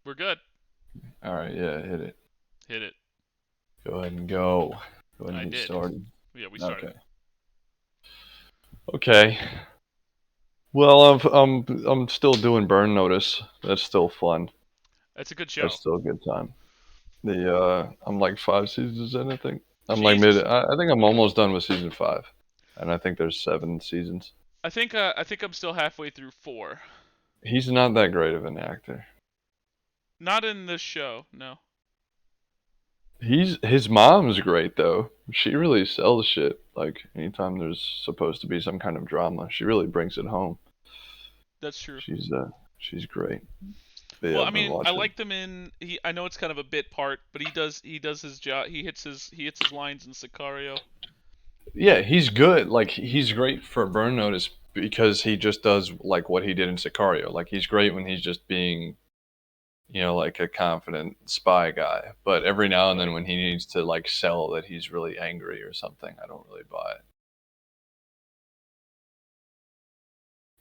We're good. All right, yeah, hit it. Hit it. Go ahead and go. Go ahead and I get did. started. Yeah, we started. Okay. Okay. Well, I'm still doing Burn Notice. That's still fun. That's a good That's show. still a good time. I'm like 5 seasons in, I think. I'm like mid. Jesus. I think I'm almost done with season 5, and I think there's 7 seasons. I think I'm still halfway through 4. He's not that great of an actor. Not in this show, no. His mom's great though. She really sells shit. Like anytime there's supposed to be some kind of drama, she really brings it home. That's true. She's great. But yeah, Well, I I've been mean, I watching. liked him in I know it's kind of a bit part, but he does his job. He hits his lines in Sicario. Yeah, he's good. Like he's great for Burn Notice because he just does like what he did in Sicario. Like he's great when he's just being, like a confident spy guy. But every now and then Right. when he needs to like sell that he's really angry or something, I don't really buy it.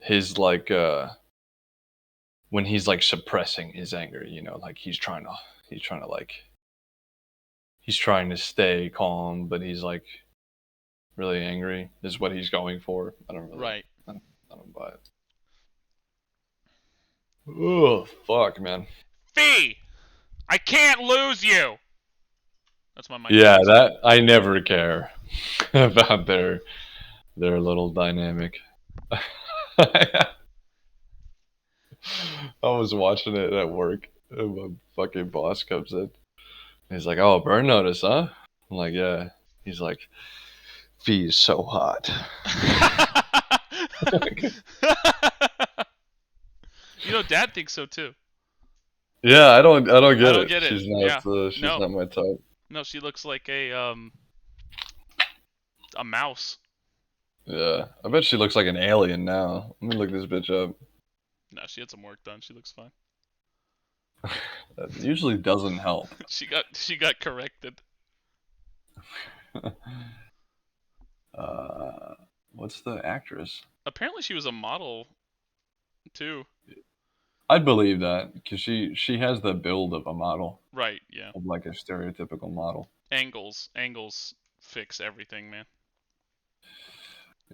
His like when he's like suppressing his anger, like he's trying to like he's trying to stay calm, but he's like really angry is what he's going for. Right. I don't, I don't buy it. Oh fuck, man. Fee! I can't lose you. That's my Mike Yeah, Tyson. that I never care about their little dynamic. I was watching it at work, and my fucking boss comes in. He's like, "Oh, burn notice, huh?" I'm like, "Yeah." He's like, "Fee is so hot." Dad thinks so too. Yeah, I don't I get don't it. get it. Yeah. She's No. not my type. No, she looks like a mouse. Yeah, I bet she looks like an alien now. Let me look this bitch up. No, she had some work done. She looks fine. That usually doesn't help. she got corrected. uh, what's the actress? Apparently she was a model too. I'd believe that because she has the build of a model, Right, yeah. of like a stereotypical model. Angles fix everything, man.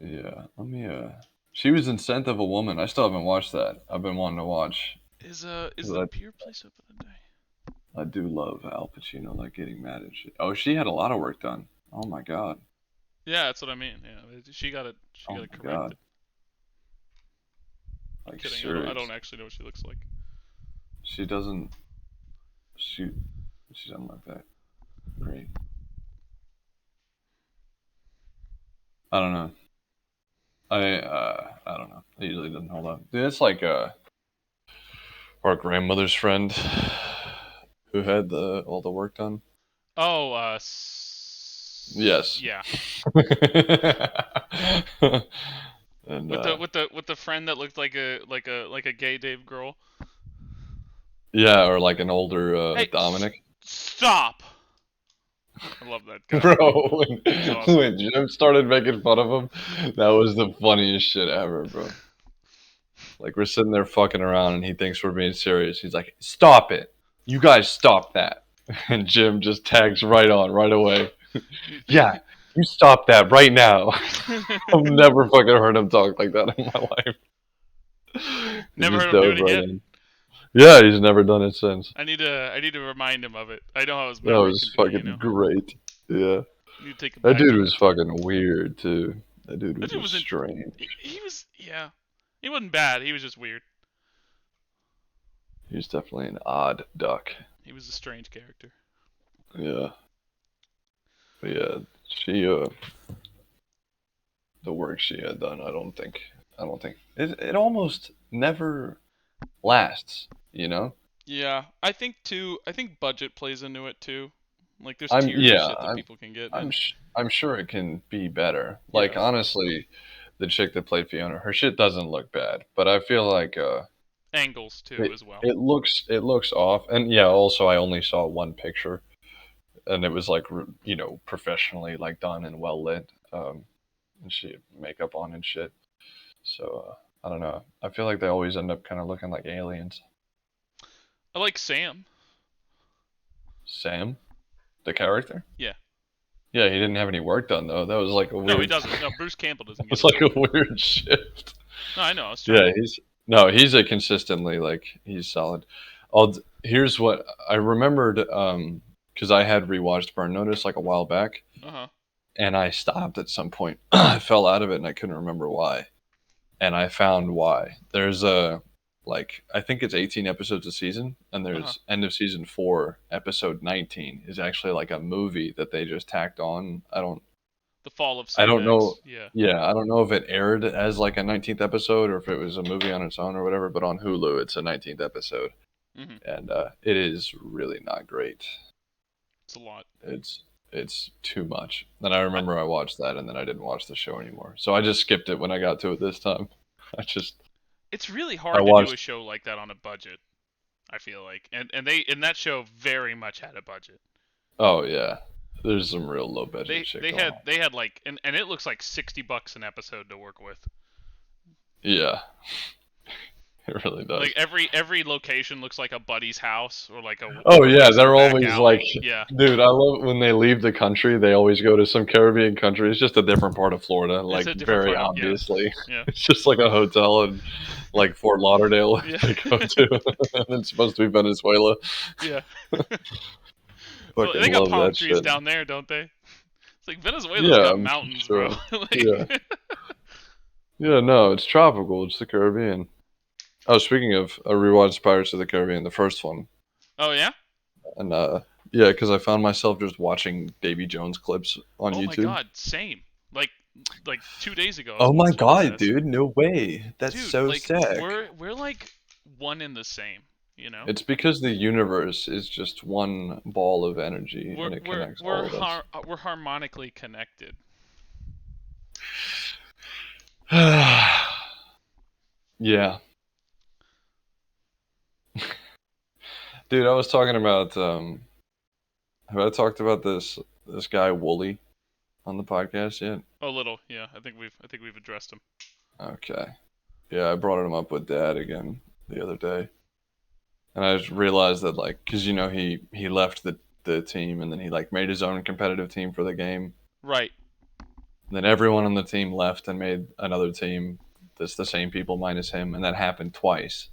Yeah, let me. She was in Scent of a Woman. I still haven't watched that. I've been wanting to watch Is the because beer place open today? I do love Al Pacino, like getting mad at shit. Oh, she had a lot of work done. Oh my god. Yeah, that's what I mean. Yeah, she got Oh it my god. corrected. Like Kidding. I don't serious. actually know what she looks like. She doesn't. She she doesn't look that great. I don't know. I don't know. It usually doesn't hold up. Dude, it's like our grandmother's friend who had the all the work done. Oh, Yes. yeah. and With the friend that looked like a gay Dave girl. yeah, or like an older Hey, Dominic. stop! I love that guy. Bro, He's awesome. when Jim started making fun of him, that was the funniest shit ever, bro. Like we're sitting there fucking around and he thinks we're being serious. He's like, "Stop it. You guys stop that." And Jim just tags right on right away. Yeah, you stop that right now. I've never fucking heard him talk like that in my life. He Never just heard him do dove it right again. in. Yeah, he's never done it since. I need to remind him of it. I know how his That memory was can be. fucking great. Yeah. I need to take him That back dude to was that time. fucking weird too. That dude That was dude just was in. strange. He was, yeah. He wasn't bad. He was just weird. He was definitely an odd duck. He was a strange character. Yeah. But yeah, she the work she had done, I don't think it almost never lasts, you know? Yeah, I think too. I think budget plays into it too. Like there's I'm tiers of yeah, shit that people can get, I'm and sh- I'm sure it can be better. Like yes, honestly, the chick that played Fiona, her shit doesn't look bad, but I feel like angles too it as well. it looks off. And yeah, also I only saw one picture and it was like professionally like done and well lit. And she had makeup on and shit. So I don't know. I feel like they always end up kind of looking like aliens. I like Sam. Sam, the character. Yeah. Yeah, he didn't have any work done though. That was like a No, he weird. doesn't. No, Bruce Campbell doesn't It get was any like a work. weird shift. No, I know. I was trying Yeah, to. he's no, he's a consistently like he's solid. Here's what I remembered because I had rewatched Burn Notice like a while back, Uh huh. and I stopped at some point. I fell out of it, and I couldn't remember why. And I found why. There's a like I think it's 18 episodes a season, and Uh huh. there's end of season 4, episode 19 is actually like a movie that they just tacked on. The Fall of I Sam don't know. X. Yeah. Yeah, I don't know if it aired as like a 19th episode or if it was a movie on its own or whatever. But on Hulu, it's a 19th episode, Mhm. and it is really not great. It's a lot. It's it's too much. And I I, remember I watched that, and then I didn't watch the show anymore. So I just skipped it when I got to it this time. I just it's really I hard to do a watched. show like that on a budget. I feel like, and that show very much had a budget. Oh yeah, there's some real low budget They shit they going had on. they had like and it looks like $60 an episode to work with. Yeah, it really Like does. every location looks like a buddy's house or like Oh like yeah, some they're back always like, alley. Yeah. dude, I love when they leave the country. They always go to some Caribbean country. It's just a different part of Florida, It's like a different very part of yeah. obviously. Yeah. It's just like a hotel in like Fort Lauderdale Yeah. they go to, and it's supposed to be Venezuela. Yeah. Well, Fucking they got love palm that trees shit. down there, don't they? It's like Venezuela's Yeah, got I'm mountains, bro. sure. Yeah, Like yeah. No, it's tropical. It's the Caribbean. Oh, speaking of, I rewatched Pirates of the Caribbean, the first one, Oh yeah? and yeah, because I found myself just watching Davy Jones clips on Oh my YouTube. god, same. Like like 2 days ago I was Oh my watching his god, ass. dude, no way. That's Dude, so like sick. we're like one in the same, you know? It's because the universe is just one ball of energy We're and it we're connects we're all of us. har- we're harmonically connected. Yeah. Dude, I was talking about have I talked about this guy Wooly on the podcast yet? Oh, little, yeah. I think we've addressed him. Okay. Yeah, I brought him up with Dad again the other day. And I just realized that like cuz he left the team and then he like made his own competitive team for the game. Right. Then everyone on the team left and made another team that's the same people minus him, and that happened twice.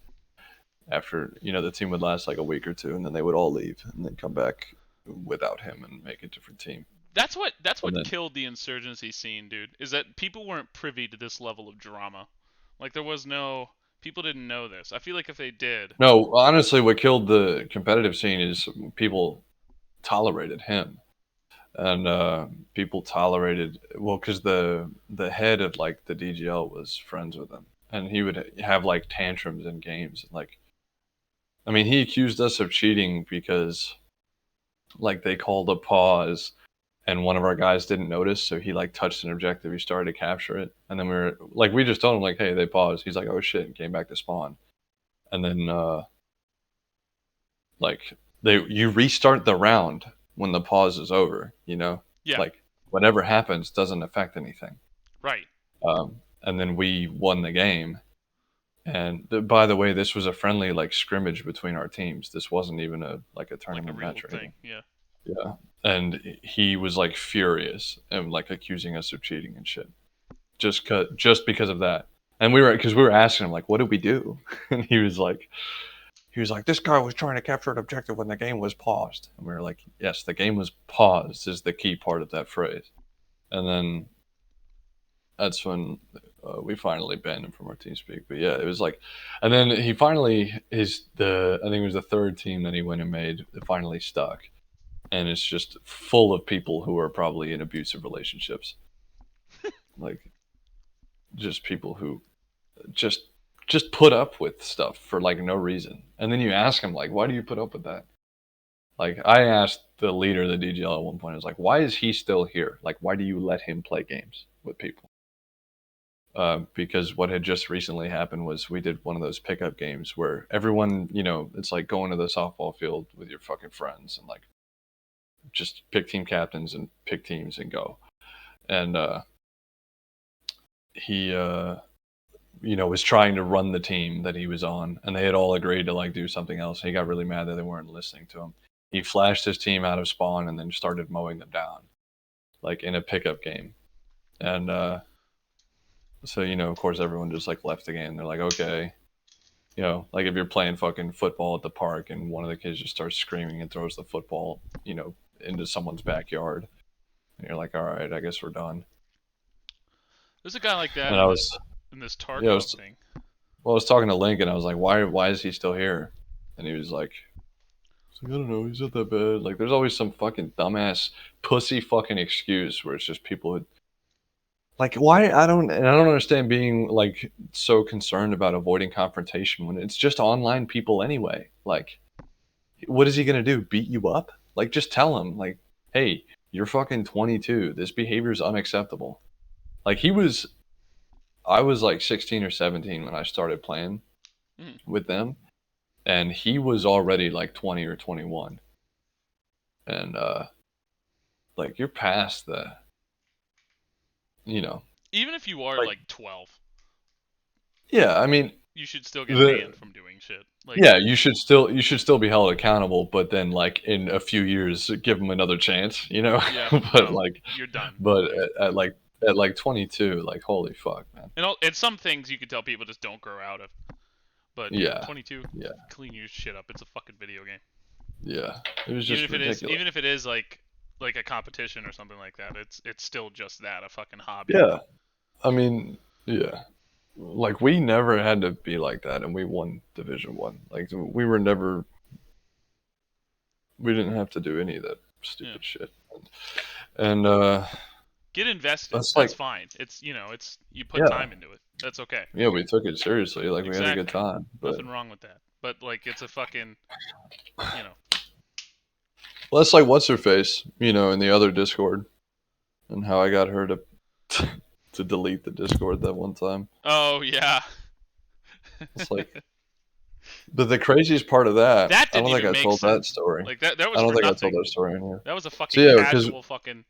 After the team would last like a week or two, and then they would all leave and then come back without him and make a different team. That's And what then killed the insurgency scene, dude. Is that people weren't privy to this level of drama. Like there was no people didn't know this. I feel like if they did, no, honestly, what killed the competitive scene is people tolerated him, and people tolerated because the head of like the DGL was friends with him, and he would have like tantrums in games, like I mean, he accused us of cheating because like they called a pause and one of our guys didn't notice, so he like touched an objective, he started to capture it, and then we just told him like, hey, they paused. He's like, oh shit, and came back to spawn. And then like you restart the round when the pause is over, yeah, like whatever happens doesn't affect anything. right. And then we won the game. And by the way, this was a friendly like scrimmage between our teams. This wasn't even a Like a tournament real match or thing. anything. Yeah. Yeah. And he was like furious and like accusing us of cheating and shit. Just because of that. And we were asking him like, what did we do? And he was like, this guy was trying to capture an objective when the game was paused. And we were like, yes, the game was paused is the key part of that phrase. And then that's when we finally banned him from our team speak. But yeah, it was like, and then he finally I think it was the third team that he went and made. It finally stuck, and it's just full of people who are probably in abusive relationships, like just people who just just put up with stuff for like no reason. And then you ask him like, why do you put up with that? Like I asked the leader of the DGL at one point, I was like, why is he still here? Like, why do you let him play games with people? Because what had just recently happened was we did one of those pickup games where everyone, it's like going to the softball field with your fucking friends and like just pick team captains and pick teams and go. And he was trying to run the team that he was on, and they had all agreed to like do something else. He got really mad that they weren't listening to him. He flashed his team out of spawn and then started mowing them down, like in a pickup game. And so of course, everyone just like left the game. They're like, okay, like if you're playing fucking football at the park and one of the kids just starts screaming and throws the football, into someone's backyard, and you're like, all right, I guess we're done. There's a guy like that And I was, in this yeah, I Tarkov was, thing. well, I was talking to Link, and I was like, why is he still here? And he was like, I don't know, he's not that bad. Like, there's always some fucking dumbass pussy fucking excuse where it's just people who like why I don't understand being like so concerned about avoiding confrontation when it's just online people anyway. Like, what is he gonna do? Beat you up? Like, just tell him, like, hey, you're fucking 22. This behavior is unacceptable. Like, I was like 16 or 17 when I started playing Mm. with them, and he was already like 20 or 21. And like, you're past the, you know, Even if you are like, like 12, yeah, I mean, you should still get the banned from doing shit. Like, yeah, you should still be held accountable, but then like in a few years, give them another chance, yeah, but no, like, you're done. but Like, at like 22, like, holy fuck, man. and some things you could tell people just don't grow out of. But yeah, Yeah, 22, yeah, clean your shit up. It's a fucking video game. yeah. It was Even just if it is, ridiculous. even if it is like a competition or something like that, it's still just that, a fucking hobby. Yeah, I mean, yeah. Like, we never had to be like that, and we won Division 1. Like, we didn't have to do any of that Yeah, stupid shit. And get invested. that's That's like, fine. It's you put yeah, time into it. That's okay. yeah, we took it seriously. Like, we had a good Exactly. time, but Nothing wrong with that. But like, it's a fucking, you know. well, that's like what's her face, in the other Discord, and how I got her to to delete the Discord that one time. Oh yeah. It's like, but the craziest part of that, That I didn't don't think even I make told that sense. story. Like that I was don't for think I told nothing. that story in here. That was a So fucking yeah, casual fucking.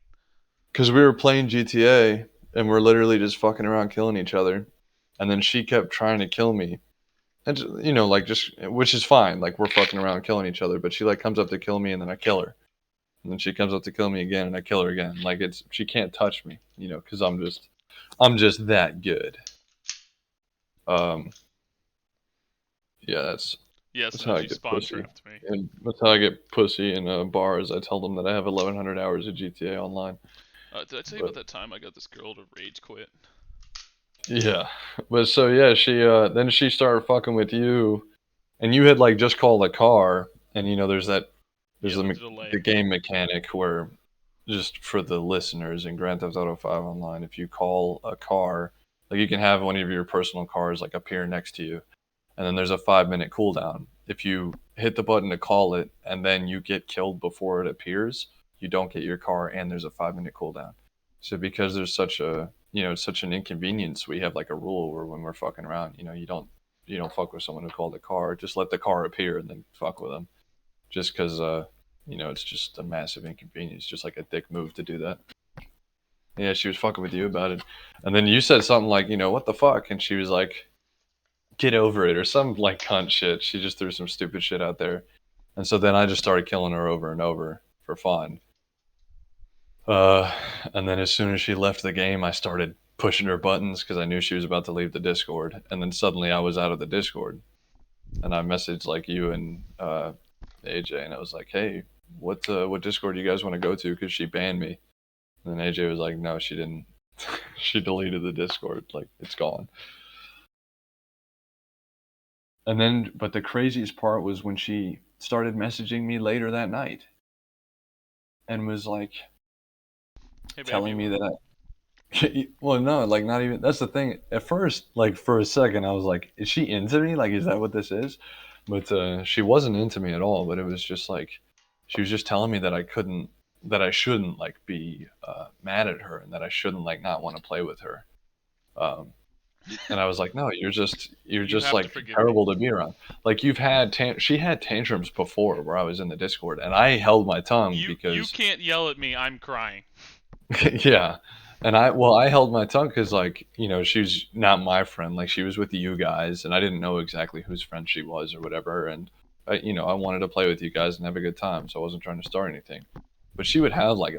because we were playing GTA and we're literally just fucking around killing each other, and then she kept trying to kill me, and like, just, which is fine. Like, we're fucking around killing each other, but she like comes up to kill me and then I kill her, and then she comes up to kill me again and I kill her again. Like, she can't touch me, because I'm just that good. Um, yeah, that's Yeah, so that's then how I she get spawn pussy, trapped me. and that's how I get pussy in bars. I tell them that I have 1,100 hours of GTA online. Did I tell you But about that time I got this girl to rage quit? yeah, but so yeah, she then she started fucking with you, and you had like just called a car, and there's Yeah, the the delay. the game mechanic where, just for the listeners in Grand Theft Auto 5 Online, if you call a car, like, you can have one of your personal cars like appear next to you, and then there's a 5-minute cooldown. If you hit the button to call it and then you get killed before it appears, you don't get your car, and there's a 5-minute cooldown. So because there's such an inconvenience, we have like a rule where when we're fucking around, you don't fuck with someone who called a car. Just let the car appear and then fuck with them. Just because it's just a massive inconvenience, just like a dick move to do that. Yeah, she was fucking with you about it, and then you said something like, what the fuck, and she was like, get over it, or some like cunt shit. She just threw some stupid shit out there, and so then I just started killing her over and over for fun. Uh, and then as soon as she left the game, I started pushing her buttons because I knew she was about to leave the Discord. And then suddenly I was out of the Discord, and I messaged like you and AJ, and I was like, "Hey, what Discord do you guys want to go to?" Because she banned me. And then AJ was like, "No, she didn't. She deleted the Discord. Like, it's gone." And then, but the craziest part was when she started messaging me later that night, and was like Hey baby, telling you me wanna? that well, no, like, not even. That's the thing. At first, like, for a second, I was like, "Is she into me? Like, is that what this is?" But she wasn't into me at all. But it was just like, she was just telling me that I shouldn't like be mad at her, and that I shouldn't like not want to play with her. Um, and I was like, "No, you're You just have to like forgive me. terrible to be around. Like, she had tantrums before where I was in the Discord, and I held my tongue You because can't yell at me. I'm crying. yeah." And I held my tongue because, like, she's not my friend. Like, she was with you guys, and I didn't know exactly whose friend she was or whatever. And I wanted to play with you guys and have a good time, so I wasn't trying to start anything. But she would have like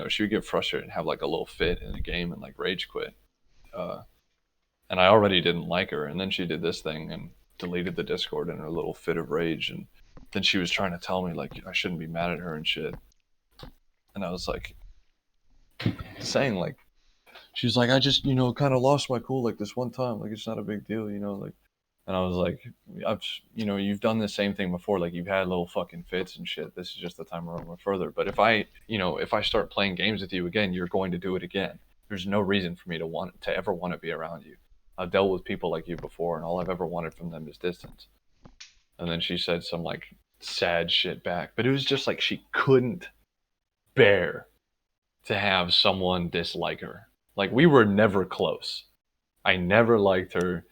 she would get frustrated and have like a little fit in a game and like rage quit. Uh, and I already didn't like her, and then she did this thing and deleted the Discord in her little fit of rage, and then she was trying to tell me like I shouldn't be mad at her and shit. And I was like saying like she was like, I just, kind of lost my cool like this one time. Like, it's not a big deal, like, and I was like, I've, you've done the same thing before. Like, you've had little fucking fits and shit. This is just the time around further. But if I start playing games with you again, you're going to do it again. There's no reason for me to ever want to be around you. I've dealt with people like you before, and all I've ever wanted from them is distance. And then she said some like sad shit back, but it was just like she couldn't bear to have someone dislike her. Like, we were never close. I never liked her.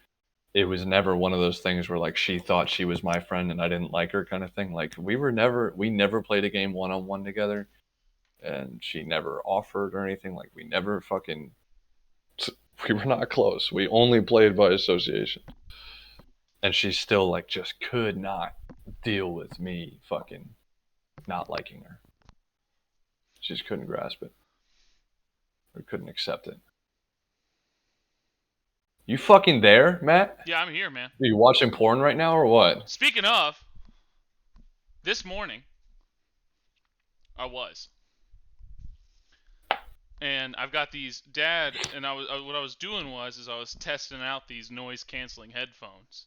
It was never one of those things where like she thought she was my friend and I didn't like her kind of thing. Like, we never played a game one on one together, and she never offered or anything. Like, we never fucking we were not close. We only played by association. And she still like just could not deal with me fucking not liking her. She just couldn't grasp it or couldn't accept it. You fucking there, Matt? Yeah, I'm here, man. Are you watching porn right now or what? Speaking of, this morning I was, and I've got these dad, and what I was doing was I was testing out these noise canceling headphones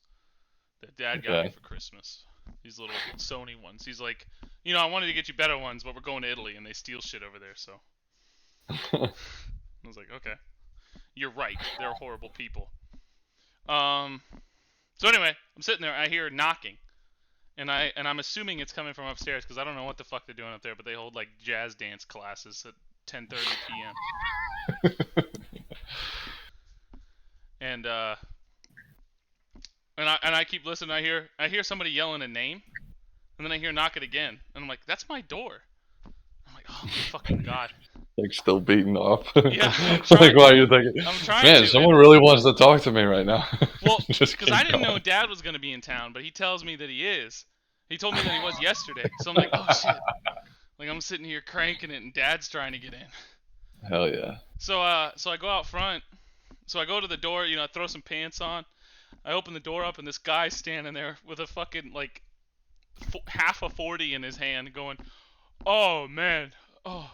that dad got me Okay. for Christmas. These little Sony ones. He's like, I wanted to get you better ones, but we're going to Italy and they steal shit over there. So I was like, okay, you're right. They're horrible people. Um. So anyway, I'm sitting there. I hear knocking, and I'm assuming it's coming from upstairs because I don't know what the fuck they're doing up there, but they hold like jazz dance classes at 10:30 p.m. And and I keep listening. I hear somebody yelling a name, and then I hear knock it again, and I'm like, that's my door. I'm like, oh my fucking god. Like, still beating off. Yeah, I'm Like, trying. why you're thinking, I'm trying man, to. someone And really wants to talk to me right now. well, Just because I keep didn't know going. Dad was gonna be in town, but he tells me that he is. He told me that he was yesterday, so I'm like, oh shit. Like, I'm sitting here cranking it, and Dad's trying to get in. Hell yeah. So I go out front. So I go to the door, I throw some pants on. I open the door up, and this guy's standing there with a fucking like half a 40 in his hand, going, "Oh man, oh,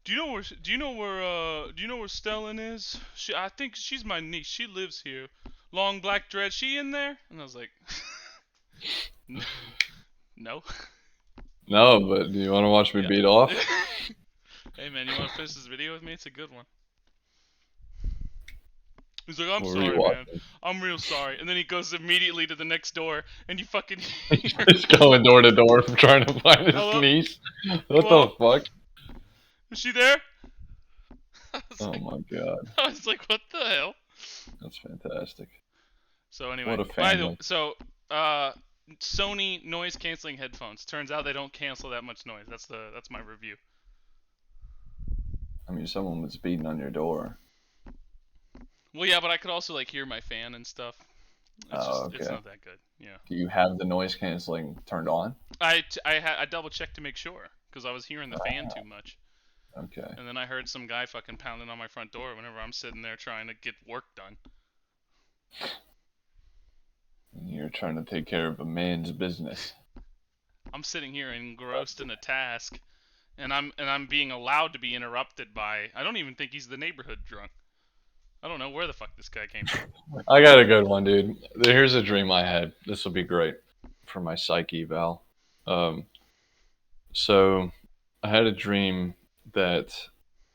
do you know where Stellan is? I think she's my niece. She lives here. Long black dread. She in there?" And I was like, "No." No, but do you want to watch me Yeah. beat off? Hey man, you want to finish this video with me? It's a good one. He's like, "I'm What were you sorry, man. watching? I'm real sorry." And then he goes immediately to the next door, and you fucking hear, Just going door to door trying to find his "Hello, niece. What hello, the fuck? is she there?" I was Oh like, my god. "What the hell?" That's fantastic. So anyway, What a family. uh, Sony noise canceling headphones. Turns out they don't cancel that much noise. That's my review. I mean, someone was beating on your door. Well, yeah, but I could also like hear my fan and stuff. Oh, It's okay. not that good. Yeah. Do you have the noise canceling turned on? I double checked to make sure because I was hearing the fan too much. Okay. And then I heard some guy fucking pounding on my front door whenever I'm sitting there trying to get work done. You're trying to take care of a man's business. I'm sitting here engrossed in a task, and I'm being allowed to be interrupted by. I don't even think he's the neighborhood drunk. I don't know where the fuck this guy came from. I got a good one, dude. Here's a dream I had. This will be great for my psyche eval. Um, so I had a dream that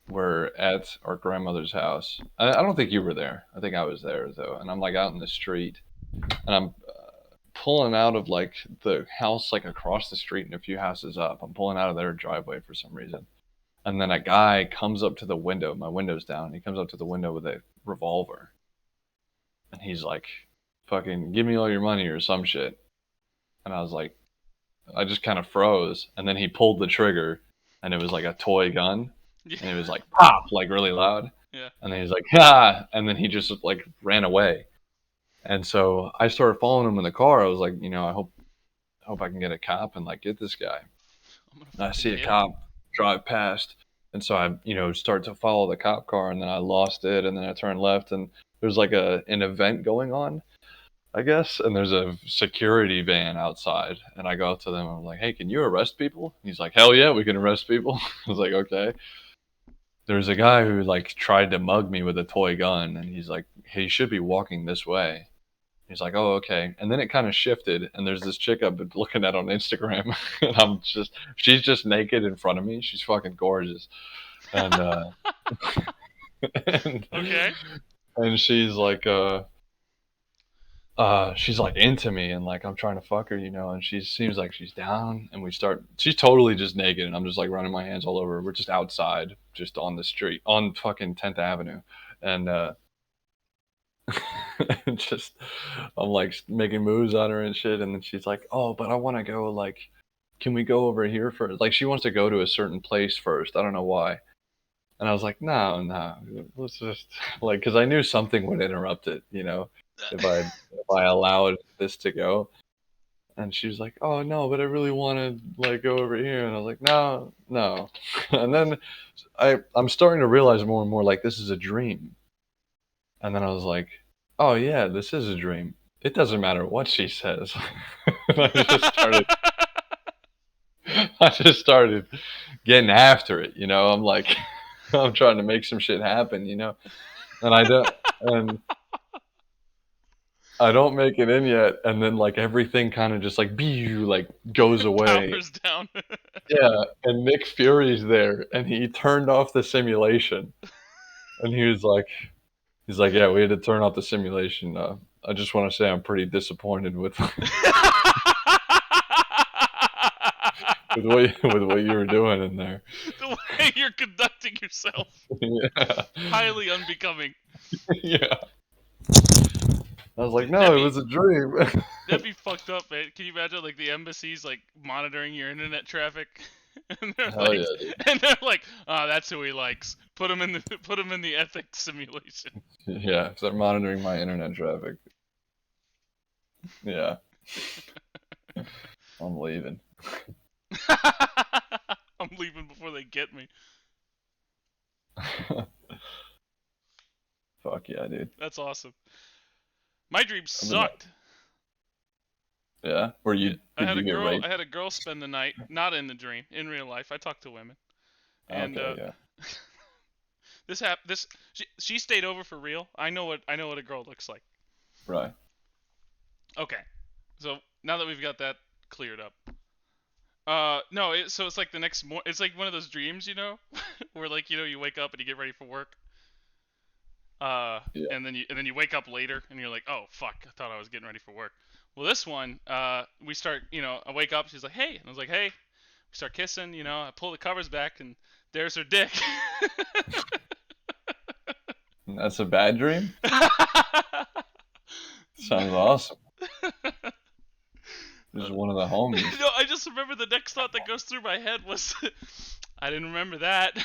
we're at our grandmother's house. I don't think you were there. I think I was there though. And I'm like out in the street, and I'm pulling out of like the house like across the street and a few houses up. I'm pulling out of their driveway for some reason. And then a guy comes up to the window. My window's down. He comes up to the window with a revolver. And he's like, fucking give me all your money or some shit. And I was like, I just kind of froze. And then he pulled the trigger and it was like a toy gun. Yeah. and it was like pop, like really loud. Yeah. And then he's like, ah, and then he just like ran away. And so I started following him in the car. I was like, I hope I can get a cop and like get this guy. I'm gonna And I fucking see a get him. cop drive past, and so I, start to follow the cop car, and then I lost it, and then I turned left, and there's like an event going on, I guess, and there's a security van outside, and I go up to them, I'm like, hey, can you arrest people? He's like, hell yeah, we can arrest people. I was like, okay. There's a guy who like tried to mug me with a toy gun, and he's like, hey, he should be walking this way. He's like, oh, okay. And then it kind of shifted, and there's this chick I've been looking at on Instagram, and she's just naked in front of me. She's fucking gorgeous, and and, Okay. and she's like into me, and like I'm trying to fuck her, and she seems like she's down, and she's totally just naked, and I'm just like running my hands all over her. We're just outside, just on the street, on fucking 10th Avenue, and just I'm like making moves on her and shit, and then she's like, "Oh, but I want to go. Like, can we go over here first?" Like, she wants to go to a certain place first. I don't know why. And I was like, "No, no, let's just like," because I knew something would interrupt it, if I allowed this to go. And she was like, "Oh no, but I really want to like go over here," and I was like, "No, no." And then I'm starting to realize more and more like this is a dream. And then I was like, "Oh yeah, this is a dream. It doesn't matter what she says." And I just started getting after it. I'm like, I'm trying to make some shit happen. And I don't make it in yet, and then like everything kind of just like like goes away. Powers down. Yeah, and Nick Fury's there, and he turned off the simulation, and he's like, yeah, we had to turn off the simulation. I just want to say I'm pretty disappointed with with what you were doing in there. The way you're conducting yourself. Yeah, Highly unbecoming. yeah. I was like, That'd no, it be was a dream. that'd be fucked up, man. Can you imagine like the embassies like monitoring your internet traffic? And they're Hell like, yeah, dude. oh, that's who he likes. Put him in the ethics simulation. Yeah, if they're monitoring my internet traffic. Yeah, I'm leaving. I'm leaving before they get me. Fuck yeah, dude. That's awesome. My dream I mean, sucked. yeah. I Did had you a get girl. I raped? had a girl spend the night, not in the dream, in real life. I talk to women, and Okay, yeah. she stayed over for real. I know what a girl looks like. Right. Okay, so now that we've got that cleared up, no, so it's like the next it's like one of those dreams, where like you wake up and you get ready for work, Yeah. and then you wake up later and you're like, oh fuck, I thought I was getting ready for work. Well, this one, we start, I wake up, she's like, hey, and I was like, hey, we start kissing, I pull the covers back and there's her dick. That's a bad dream? Sounds awesome. Just one of the homies. No, I just remember the next thought that goes through my head was, I didn't remember that. I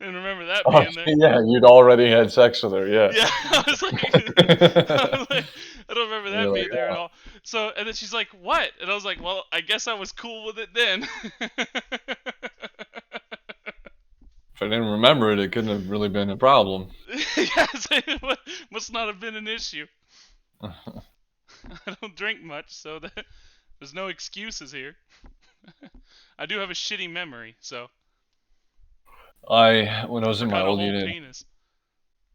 didn't remember that Oh, being there. yeah, you'd already had sex with her, yeah. Yeah, I don't remember You're that like, being there at all. So, and then she's like, "What?" And I was like, "Well, I guess I was cool with it then." if I didn't remember it, it couldn't have really been a problem. Yes, it must not have been an issue. I don't drink much, so there's no excuses here. I do have a shitty memory, so When I I was in my forgot a old whole unit, penis.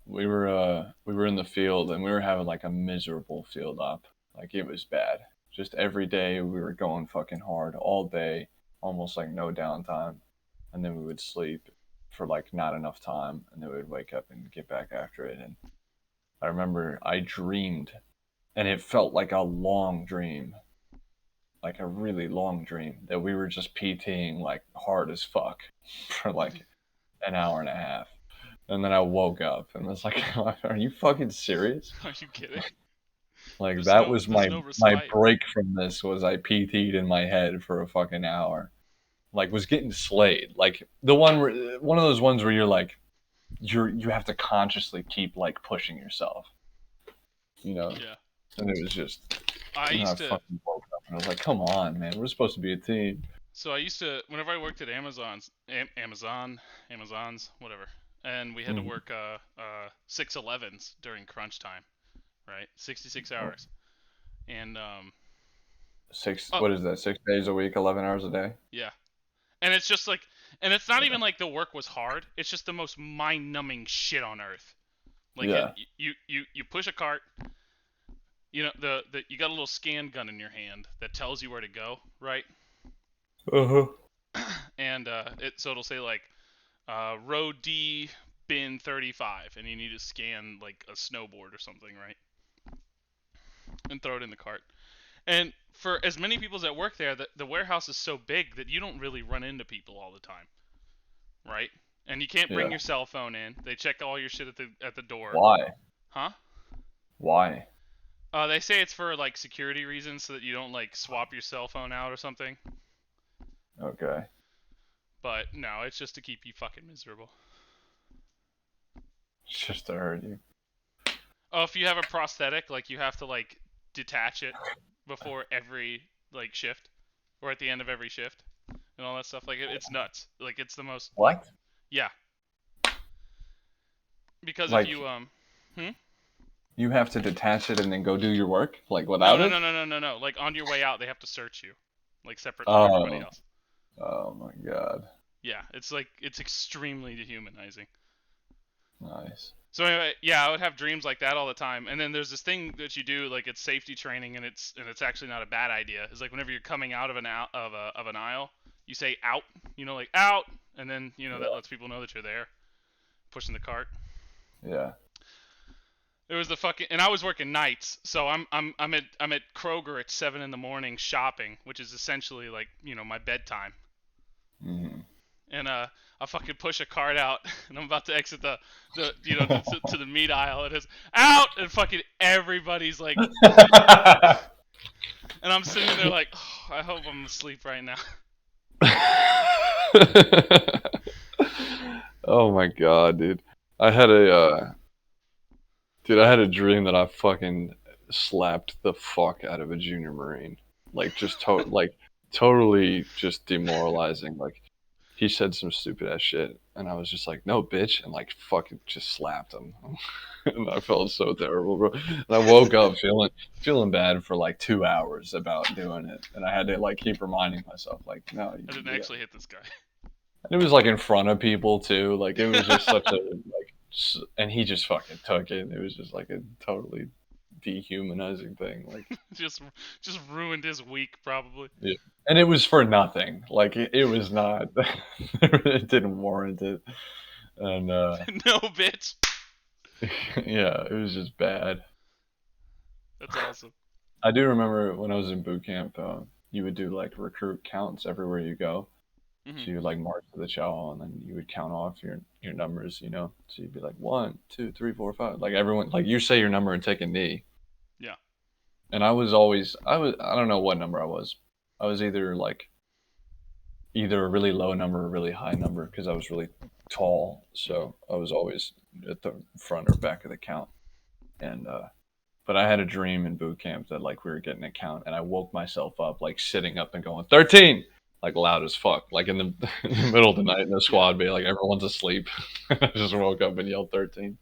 we were in the field, and we were having like a miserable field op. Like it was bad. Just every day we were going fucking hard all day, almost like no downtime, and then we would sleep for like not enough time, and then we would wake up and get back after it. And I remember I dreamed, and it felt like a long dream, like a really long dream, that we were just PTing like hard as fuck for like an hour and a half. And then I woke up and was like, "Are you fucking serious?" Are you kidding? Like There's that no was there's my no my respite. break from this was I PT'd in my head for a fucking hour. like was getting slayed. Like the one where one of those ones where you're like you have to consciously keep like pushing yourself, you know. Yeah. And it was just I and I used to. fucking woke up and I was like, come on, man, we're supposed to be a team. So I used to. Whenever I worked at Amazon's, whatever, and we had to Mm-hmm. work 611s during crunch time, right? 66 hours, and Six. oh What is that? 6 days a week, 11 hours a day. yeah, and it's just like, and it's not Yeah. even like the work was hard. It's just the most mind-numbing shit on earth. Like Yeah. you push a cart. You know the you got a little scan gun in your hand that tells you where to go, right? Uh huh. And so it'll say like row D bin 35, and you need to scan like a snowboard or something, right? And throw it in the cart. And for as many people that work there, the warehouse is so big that you don't really run into people all the time, right? And you can't bring Yeah. your cell phone in. They check all your shit at the door, Why? huh? Why? They say it's for like security reasons, so that you don't like swap your cell phone out or something. Okay. But no, it's just to keep you fucking miserable. It's just to hurt you. Oh, if you have a prosthetic, like you have to like detach it before every like shift, or at the end of every shift, and all that stuff. Like it's nuts. Like it's the most. What? Yeah, because if Like you hmm? you have to detach it and then go do your work, like No, without no, it? no, no, no, no, no. Like on your way out, they have to search you, like separate from everybody Oh. else. Oh my god. Yeah, it's like it's extremely dehumanizing. Nice. So anyway, yeah, I would have dreams like that all the time. And then there's this thing that you do, like it's safety training, and it's actually not a bad idea. It's like whenever you're coming out of an aisle, you say out, like out, and then that Yeah. lets people know that you're there, pushing the cart. Yeah. It was the fucking, and I was working nights, so I'm at Kroger at 7 in the morning shopping, which is essentially like my bedtime. Hmm. And I fucking push a cart out, and I'm about to exit the to the meat aisle. It is out, and fucking everybody's like, and I'm sitting there like, oh, I hope I'm asleep right now. Oh my god, dude. I had a I had a dream that I fucking slapped the fuck out of a junior marine. Like just like totally just demoralizing. Like he said some stupid ass shit and I was just like, "No, bitch," and like fucking just slapped him. And I felt so terrible, bro. And I woke up feeling bad for like 2 hours about doing it. And I had to like keep reminding myself like, "No, I didn't you got." actually hit this guy. And it was like in front of people too. Like it was just such a like, and he just fucking took it. It was just like a totally dehumanizing thing. Like, just just ruined his week probably. yeah. And it was for nothing. Like it was not. It didn't warrant it. And No, bitch. yeah, it was just bad. That's awesome. I do remember when I was in boot camp, you would do like recruit counts everywhere you go. Hmm. So you would like march to the chow and then you would count off your numbers, you know. So you'd be like 1, 2, 3, 4, 5. Like everyone, like you say your number and take a knee. Yeah. And I don't know what number I was. I was either a really low number or a really high number because I was really tall. So I was always at the front or back of the count. And but I had a dream in boot camp that like we were getting a count and I woke myself up like sitting up and going 13 like loud as fuck like in the, in the middle of the night in the Yeah. squad bay like everyone's asleep. I just woke up and yelled 13.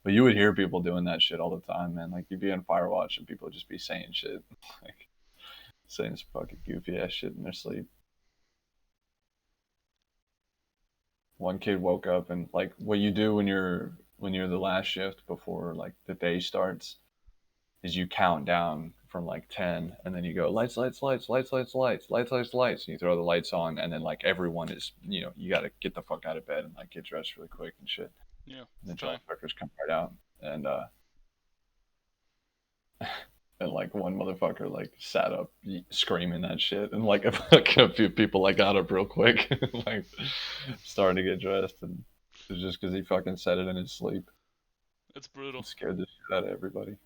But you would hear people doing that shit all the time, man. Like you'd be on Firewatch and people would just be saying shit like saying some fucking goofy ass shit in their sleep. One kid woke up and like what you do when you're the last shift before like the day starts is you count down from like 10 and then you go lights lights lights lights lights lights lights lights lights and you throw the lights on and then like everyone is you got to get the fuck out of bed and like get dressed really quick and shit Yeah. and It's the dog time. fuckers come right out and and like one motherfucker like sat up screaming that shit and like a few people like got up real quick like starting to get dressed and it's just because he fucking said it in his sleep It's brutal. and scared the shit out of everybody.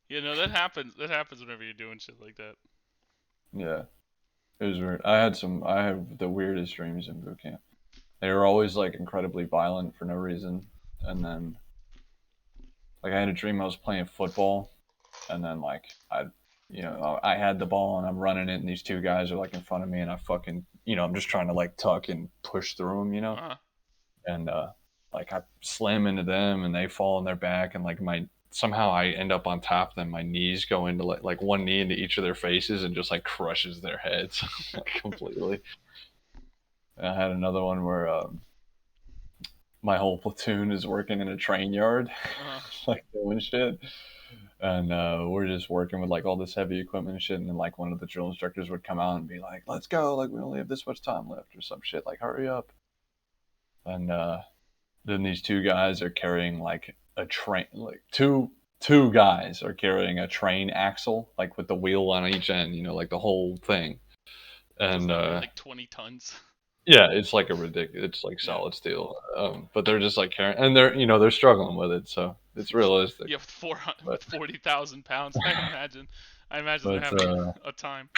Yeah, no, that happens. That happens whenever you're doing shit like that. Yeah. It was weird. I have the weirdest dreams in boot camp. They were always like incredibly violent for no reason. And then like I had a dream I was playing football, and then like I had the ball and I'm running it, and these two guys are like in front of me, and I fucking I'm just trying to like tuck and push through them, Uh, and like I slam into them, and they fall on their back, and like my somehow I end up on top of them. My knees go into like one knee into each of their faces and just like crushes their heads like completely. And I had another one where my whole platoon is working in a train yard, uh, like doing shit. And we're just working with like all this heavy equipment and shit. And then like one of the drill instructors would come out and be like, "Let's go! Like we only have this much time left," or some shit. Like hurry up. And then these two guys are carrying like a train, like two guys are carrying a train axle, like with the wheel on each end. Like the whole thing. does And that weigh like 20 tons? yeah, it's like a ridiculous. It's like Yeah. solid steel. But they're just like carrying, and they're struggling with it, so it's realistic. Yeah, with 400, But with 40,000 pounds, I imagine. I imagine they're but having a time.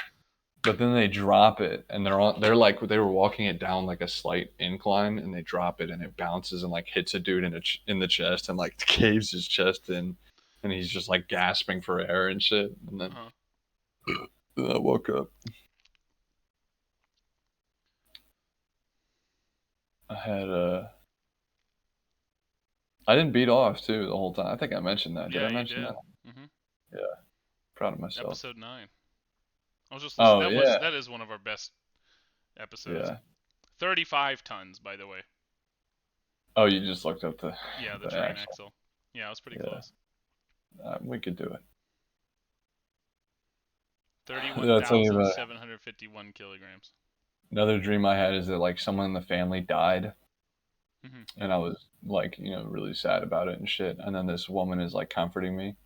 but then they drop it, and they're like they were walking it down like a slight incline, and they drop it, and it bounces and like hits a dude in the chest, and like caves his chest in, and he's just like gasping for air and shit. And then Uh-huh. I woke up. I had I didn't beat off too the whole time. I think I mentioned that. Did Yeah, I you mention did. that? hmm Yeah, proud of myself. Episode 9. I was just listening. Oh yeah, That is one of our best episodes. yeah. 35 tons, by the way. Oh, you just looked up Yeah, the the train axle. axle. Yeah, it was pretty Yeah, close. we could do it. I'll tell you about 31,751 kilograms. another dream I had is that like someone in the family died, hmm and I was like really sad about it and shit. And then this woman is like comforting me,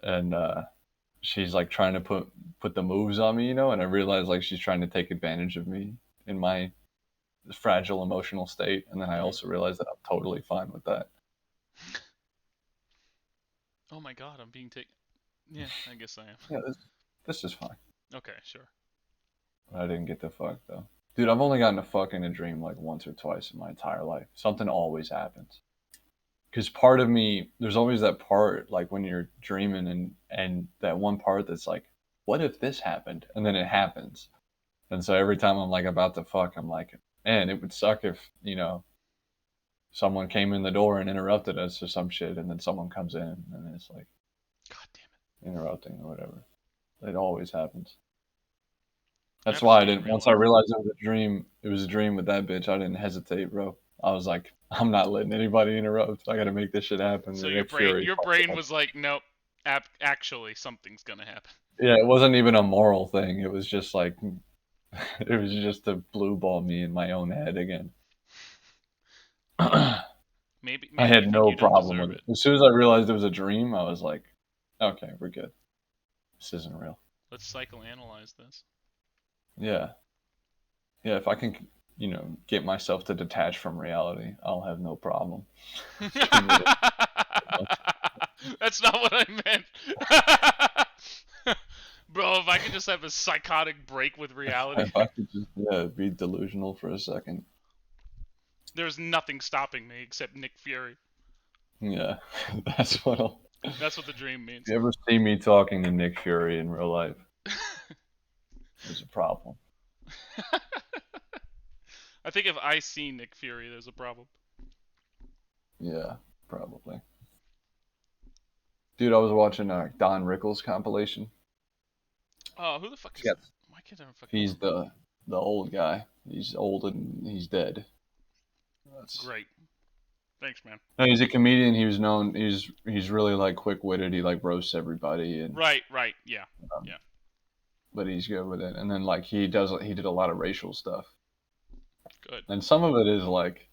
and she's like trying to put the moves on me, and I realize like she's trying to take advantage of me in my fragile emotional state. And then I hmm also realize that I'm totally fine with that. Oh my god, I'm being taken. Yeah, I guess I am. Yeah, this is fine. Okay, sure. I didn't get to fuck though. Dude, I've only gotten to fuck in a dream like once or twice in my entire life. Something always happens. Because part of me, there's always that part like when you're dreaming, and that one part that's like, what if this happened? And then it happens. And so every time I'm like about to fuck, I'm like, man, it would suck if, someone came in the door and interrupted us or some shit, and then someone comes in and it's like God damn interrupting or whatever. It always happens. it. I That's have to why I stay in didn't. real Once I life. realized it was a dream, it was a dream with that bitch. I didn't hesitate, bro. I was like, I'm not letting anybody interrupt. I got to make this shit happen. So The Nick Fury. your brain was like, nope. Actually, something's gonna happen. Yeah, it wasn't even a moral thing. It was just like, it was just to blue ball me in my own head again. I Maybe you had think no you don't problem deserve with it. it. As soon as I realized it was a dream, I was like, okay, we're good. This isn't real. Let's psychoanalyze this. Yeah. Yeah, if I can, get myself to detach from reality, I'll have no problem. That's not what I meant. Bro, if I could just have a psychotic break with reality, If I could just, yeah, be delusional for a second. there's nothing stopping me except Nick Fury. Yeah, that's what I'll. That's what the dream If means. you ever see me talking to Nick Fury in real life, there's a problem. I think if I see Nick Fury, there's a problem. Yeah, probably. Dude, I was watching a Don Rickles compilation. Oh, who the fuck He's is? got, Why can't I fucking he's remember? the old guy. He's old and he's dead. That's Great. Thanks, man. no, he's a comedian. He was known. He's really like quick witted. He like roasts everybody, and Right. Yeah. um, Yeah. but he's good with it. And then like he did a lot of racial stuff, Good. and some of it is like,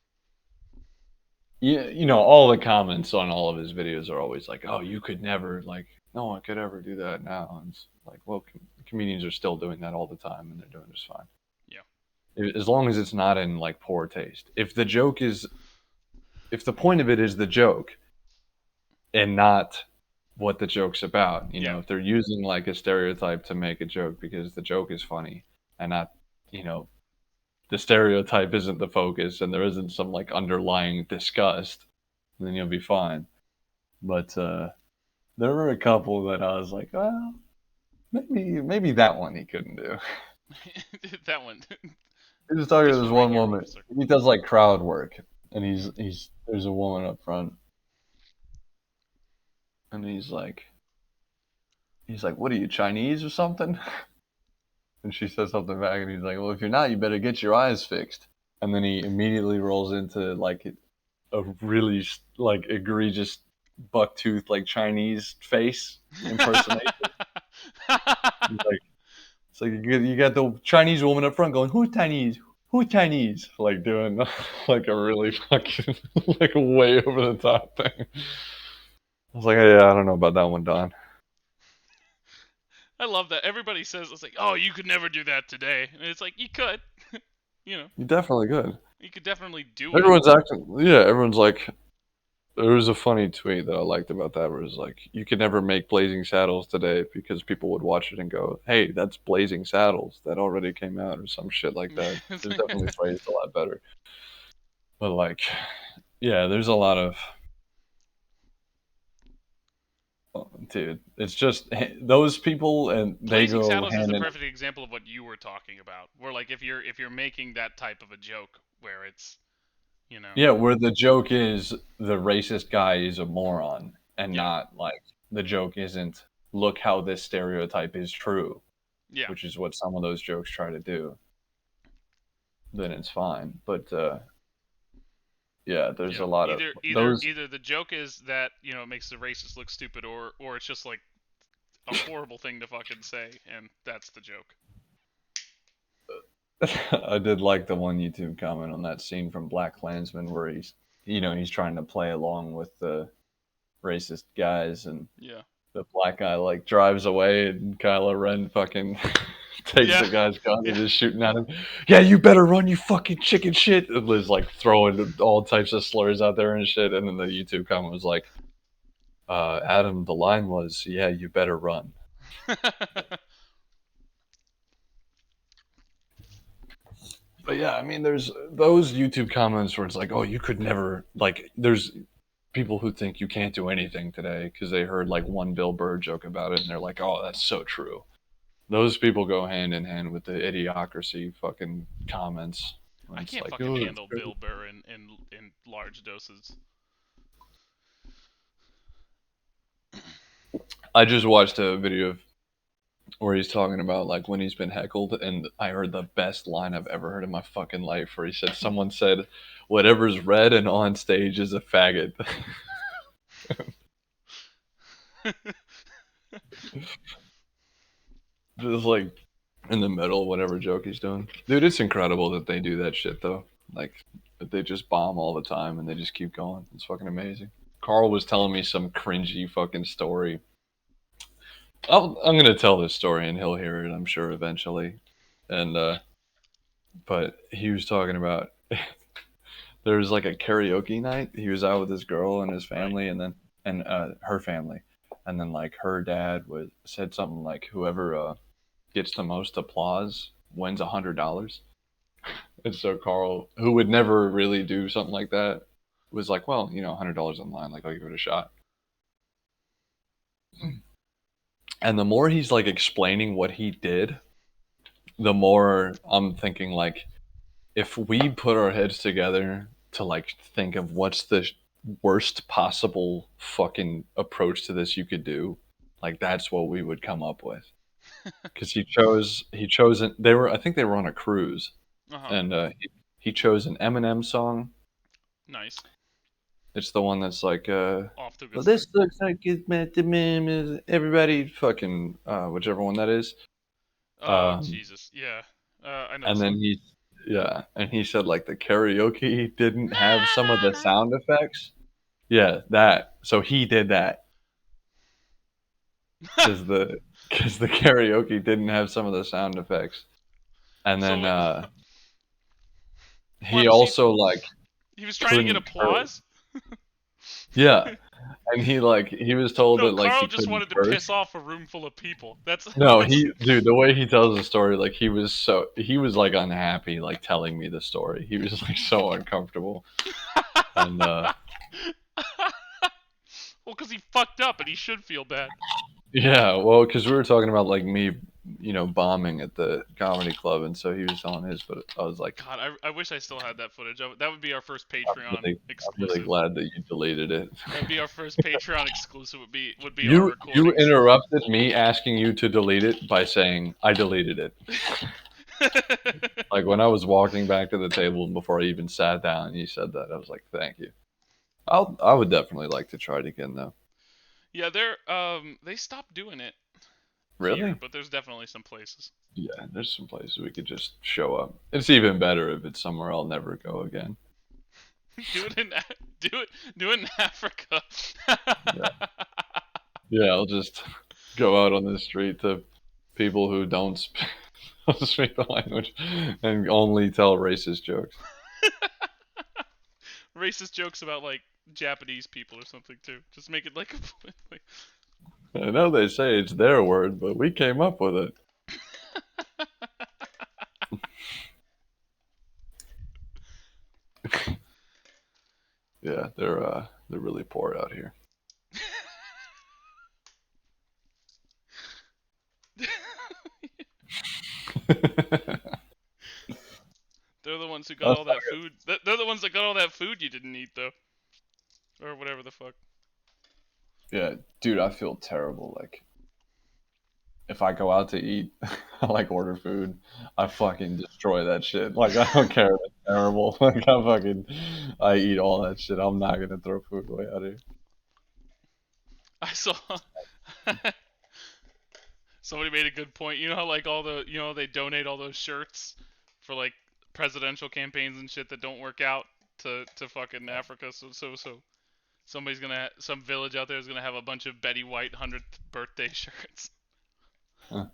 yeah, all the comments on all of his videos are always like, oh, you could never, like, no one could ever do that now. And it's like, well, comedians are still doing that all the time, and they're doing just fine. Yeah. As long as it's not in like poor taste. If the point of it is the joke and not what the joke's about, Yeah. if they're using like a stereotype to make a joke because the joke is funny, and not, you know, the stereotype isn't the focus and there isn't some like underlying disgust, then you'll be fine. But there were a couple that I was like, well, maybe that one he couldn't do. That one. He was talking to Just this for my one ear, woman. officer. He does like crowd work, and he's there's a woman up front, and he's like, what are you, Chinese or something? And she says something back, and he's like, well, if you're not, you better get your eyes fixed. And then he immediately rolls into like a really like egregious bucktooth like Chinese face impersonation. He's like, it's like you got the Chinese woman up front going, "Who's Chinese? Who's Chinese?" Like doing like a really fucking like way over the top thing. I was like, yeah, I don't know about that one, Don. I love that. Everybody says it's like, oh, you could never do that today, and it's like you could. You know, You definitely good. you could definitely do it. Everyone's acting. Yeah, everyone's like. There was a funny tweet that I liked about that, where it's like, you could never make Blazing Saddles today because people would watch it and go, "Hey, that's Blazing Saddles. That already came out," or some shit like that. It's It's like- definitely phrased a lot better. But like, yeah, there's a lot of dude. It's just those people, and they Blazing go Saddles is hand a in. perfect example of what you were talking about. Where like if you're making that type of a joke where it's you know Yeah, where the joke is the racist guy is a moron, and yeah not like the joke isn't look how this stereotype is true, yeah which is what some of those jokes try to do. Then it's fine. But yeah, there's yeah a lot of either those. either the joke is that it makes the racist look stupid or it's just like a horrible thing to fucking say and that's the joke. I did like the one YouTube comment on that scene from Black Klansman where he's trying to play along with the racist guys, and Yeah. the black guy like drives away, and Kylo Ren fucking takes Yeah. the guy's gun and Yeah. is shooting at him. Yeah, you better run, you fucking chicken shit. And Liz like throwing all types of slurs out there and shit. And then the YouTube comment was like, Adam, the line was, "Yeah, you better run." But yeah, I mean, there's those YouTube comments where it's like, "Oh, you could never like." There's people who think you can't do anything today because they heard like one Bill Burr joke about it, and they're like, "Oh, that's so true." Those people go hand in hand with the idiocracy fucking comments. When I it's can't like, fucking oh, it's handle good. Bill Burr in large doses. I just watched a video of where he's talking about like when he's been heckled, and I heard the best line I've ever heard in my fucking life, where he said, "Someone said, whatever's red and on stage is a faggot." Just like in the middle of whatever joke he's doing. Dude, it's incredible that they do that shit though. Like that they just bomb all the time and they just keep going. It's fucking amazing. Carl was telling me some cringy fucking story. I'm gonna tell this story and he'll hear it, I'm sure, eventually. And but he was talking about there was like a karaoke night. He was out with his girl and his Right. family, and then her family, and then like her dad was said something like, "Whoever gets the most applause wins $100." And so Carl, who would never really do something like that, was like, "Well, $100 online, like I'll give it a shot." And the more he's like explaining what he did, the more I'm thinking like, if we put our heads together to like think of what's the worst possible fucking approach to this you could do, like that's what we would come up with. Because he chose it. They were, I think they were on a cruise, Uh huh. and he chose an Eminem song. Nice. It's the one that's like, Off to a good well, start. this looks like it's meant to meme is everybody fucking whichever one that is. Oh Um, Jesus. Yeah. I know the and then song. he said like the karaoke didn't Na have some na of the na. sound effects. Yeah, that. So he did that because the karaoke didn't have some of the sound effects. And So then wait, he what? Was he? also like He was trying to get couldn't curse. applause. Yeah, and he was told No, that like Carl he just couldn't wanted to piss curse. off a room full of people. That's No, that's. dude, the way he tells the story, like he was like unhappy, like telling me the story. He was like so uncomfortable, and Well, because he fucked up and he should feel bad. yeah, well, because we were talking about like me, bombing at the comedy club, and so he was telling his, but I was like, God, I wish I still had that footage. That would be our first I'm Patreon really exclusive. glad that you deleted it. That'd be our first Patreon exclusive. Would be our You recordings. interrupted me asking you to delete it by saying I deleted it. Like when I was walking back to the table before I even sat down, and you said that. I was like, thank you. I would definitely like to try it again though. Yeah, they stopped doing it here, Really? but there's definitely some places. Yeah, there's some places we could just show up. It's even better if it's somewhere I'll never go again. do it in do it do it in Africa. Yeah. Yeah, I'll just go out on the street to people who don't speak the language and only tell racist jokes. Racist jokes about like Japanese people or something too. Just make it like completely. I know they say it's their word, but we came up with it. Yeah, they're really poor out here. They're the ones who got That's all not that food. They're the ones that got all that food you didn't eat though, or whatever the fuck. good. Yeah, dude, I feel terrible. Like if I go out to eat, I like order food, I fucking destroy that shit. Like I don't care if it's terrible. Like I eat all that shit. I'm not gonna throw food away out here. I saw somebody made a good point. You know how like they donate all those shirts for like presidential campaigns and shit that don't work out to fucking Africa. So some village out there is gonna have a bunch of Betty White 100th birthday shirts. Huh.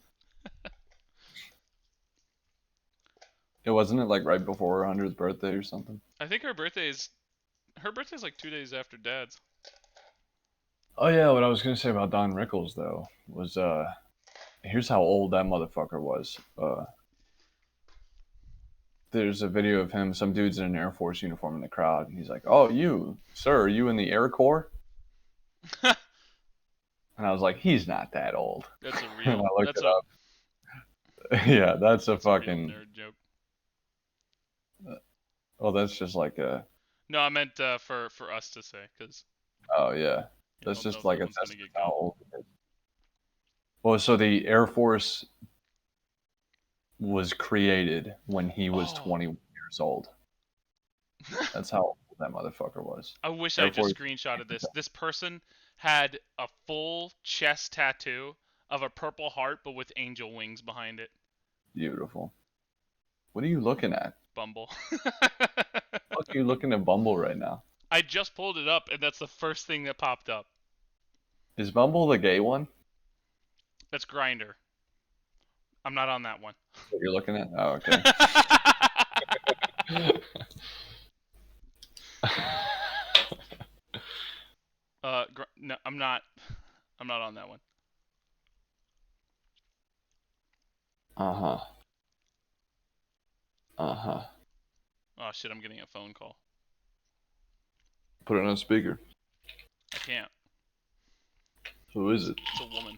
It wasn't it like right before her 100th birthday or something? I think her birthday's like 2 days after Dad's. Oh yeah, what I was gonna say about Don Rickles though was here's how old that motherfucker was. There's a video of him, some dude's in an Air Force uniform in the crowd, and he's like, "Oh, you, sir, are you in the Air Corps?" And I was like, "He's not that old." That's a And real I looked that's it a up. Yeah, that's a that's a real fucking. nerd joke. Oh, that's just like a. No, I meant for us to say because Oh yeah, I that's don't know just if like a everyone's gonna testament get to how got. old it is. Well, so the Air Force was created when he was Oh, 21 years old. That's how old that motherfucker was. I wish I Air just Force, screenshotted this. This person had a full chest tattoo of a purple heart, but with angel wings behind it. beautiful. What are you looking at? Bumble. Fuck, are you looking at Bumble right now? I just pulled it up, and that's the first thing that popped up. Is Bumble the gay one That's Grinder. I'm not on that one. that you're looking at? Oh, okay. No, I'm not. I'm not on that one. Uh huh. Uh huh. Oh shit! I'm getting a phone call. Put it on speaker. I can't. Who is it? It's a woman.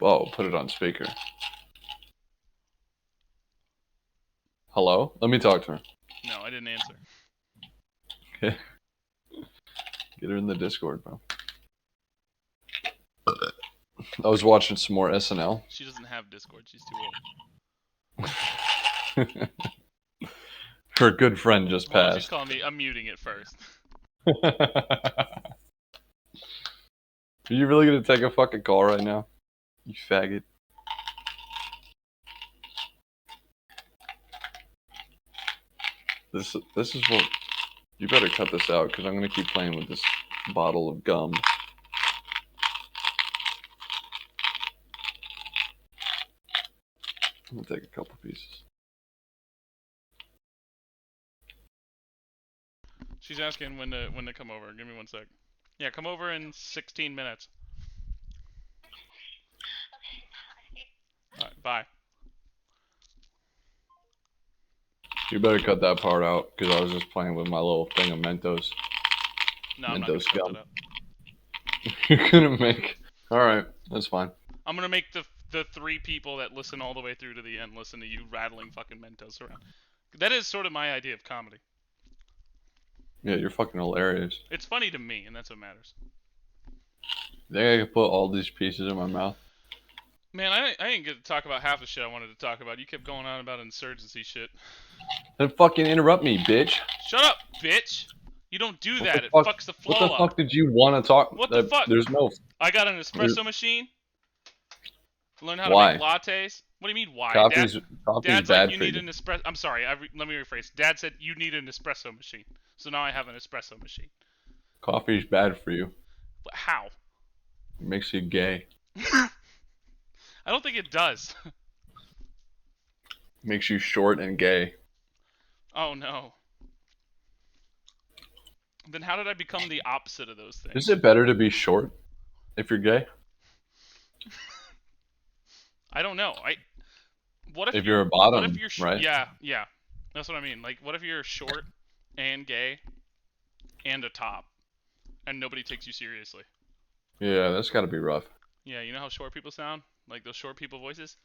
Oh, put it on speaker. Hello? Let me talk to her. No, I didn't answer. Okay. Get her in the Discord, bro. I was watching some more SNL. She doesn't have Discord. She's too old. Her good friend just Hold on, she's passed. calling me. I'm muting it first. Are you really gonna take a fucking call right now? You faggot. This is what you better cut this out because I'm gonna keep playing with this bottle of gum. I'm gonna take a couple pieces. She's asking when to come over. Give me 1 sec. Yeah, come over in 16 minutes. All right, bye. You better cut that part out because I was just playing with my little thing of Mentos. No, I'm not gonna Mentos cut that gum. out. You're gonna make. All right, that's fine. I'm gonna make the 3 people that listen all the way through to the end listen to you rattling fucking Mentos around. That is sort of my idea of comedy. Yeah, you're fucking hilarious. It's funny to me, and that's what matters. You think I could put all these pieces in my mouth? Man, I didn't get to talk about half the shit I wanted to talk about. You kept going on about insurgency shit. Then fucking interrupt me, bitch. Shut up, bitch! You don't do What the that. It fuck? fucks the What the flow up. fuck did you want to talk? What the fuck? There's no. I got an There's, espresso machine. Learn how to make why? lattes. What do you mean why? Coffee's Dad's like, bad you for need you. an espresso. I'm sorry. Let me rephrase. Dad said you need an espresso machine. So now I have an espresso machine. Coffee's bad for you. But how? It makes you gay. I don't think it does. Makes you short and gay. Oh no. Then how did I become the opposite of those things? Is it better to be short if you're gay? I don't know. What If if you're you're a bottom, what if you're right? yeah. That's what I mean. Like what if you're short and gay and a top and nobody takes you seriously? Yeah, that's got to be rough. Yeah, you know how short people sound? Like those short people voices?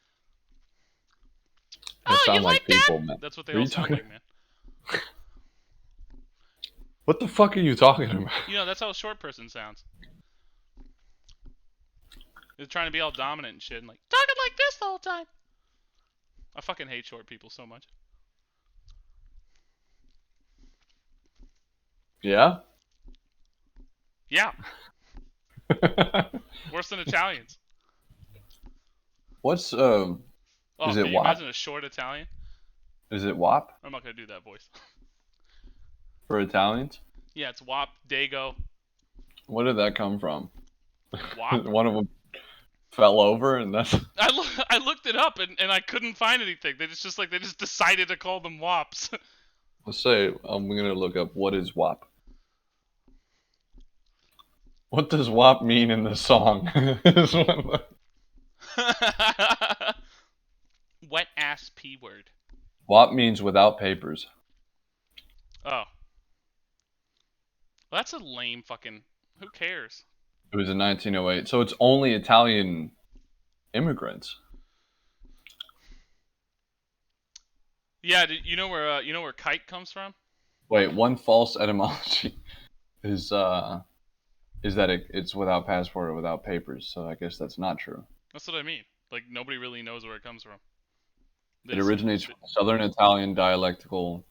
They Oh, you sound like like that? people, man. That's what they What are all you sound talking? like, man. What the fuck are you talking about? You know, that's how a short person sounds. They're trying to be all dominant and shit and like talking like this the whole time. I fucking hate short people so much. Yeah. Yeah, worse than Italians. What's Oh, Is can it you WAP? imagine a short Italian? Is it WAP I'm not gonna do that voice. for Italians? Yeah, it's WAP, Dago, Where did that come from? WAP. One of them fell over, and that's. I looked it up and I couldn't find anything. They just decided to call them WAPs. Let's say I'm gonna look up what is WAP. What does WAP mean in the song? Wet ass P word. WAP means without papers. Oh. Well, that's a lame fucking. Who cares? It was in 1908, so it's only Italian immigrants. Yeah, you know where kite comes from? Wait, one false etymology is that it's without passport or without papers. So I guess that's not true. That's what I mean. Like nobody really knows where it comes from. It originates from the Southern Italian dialectal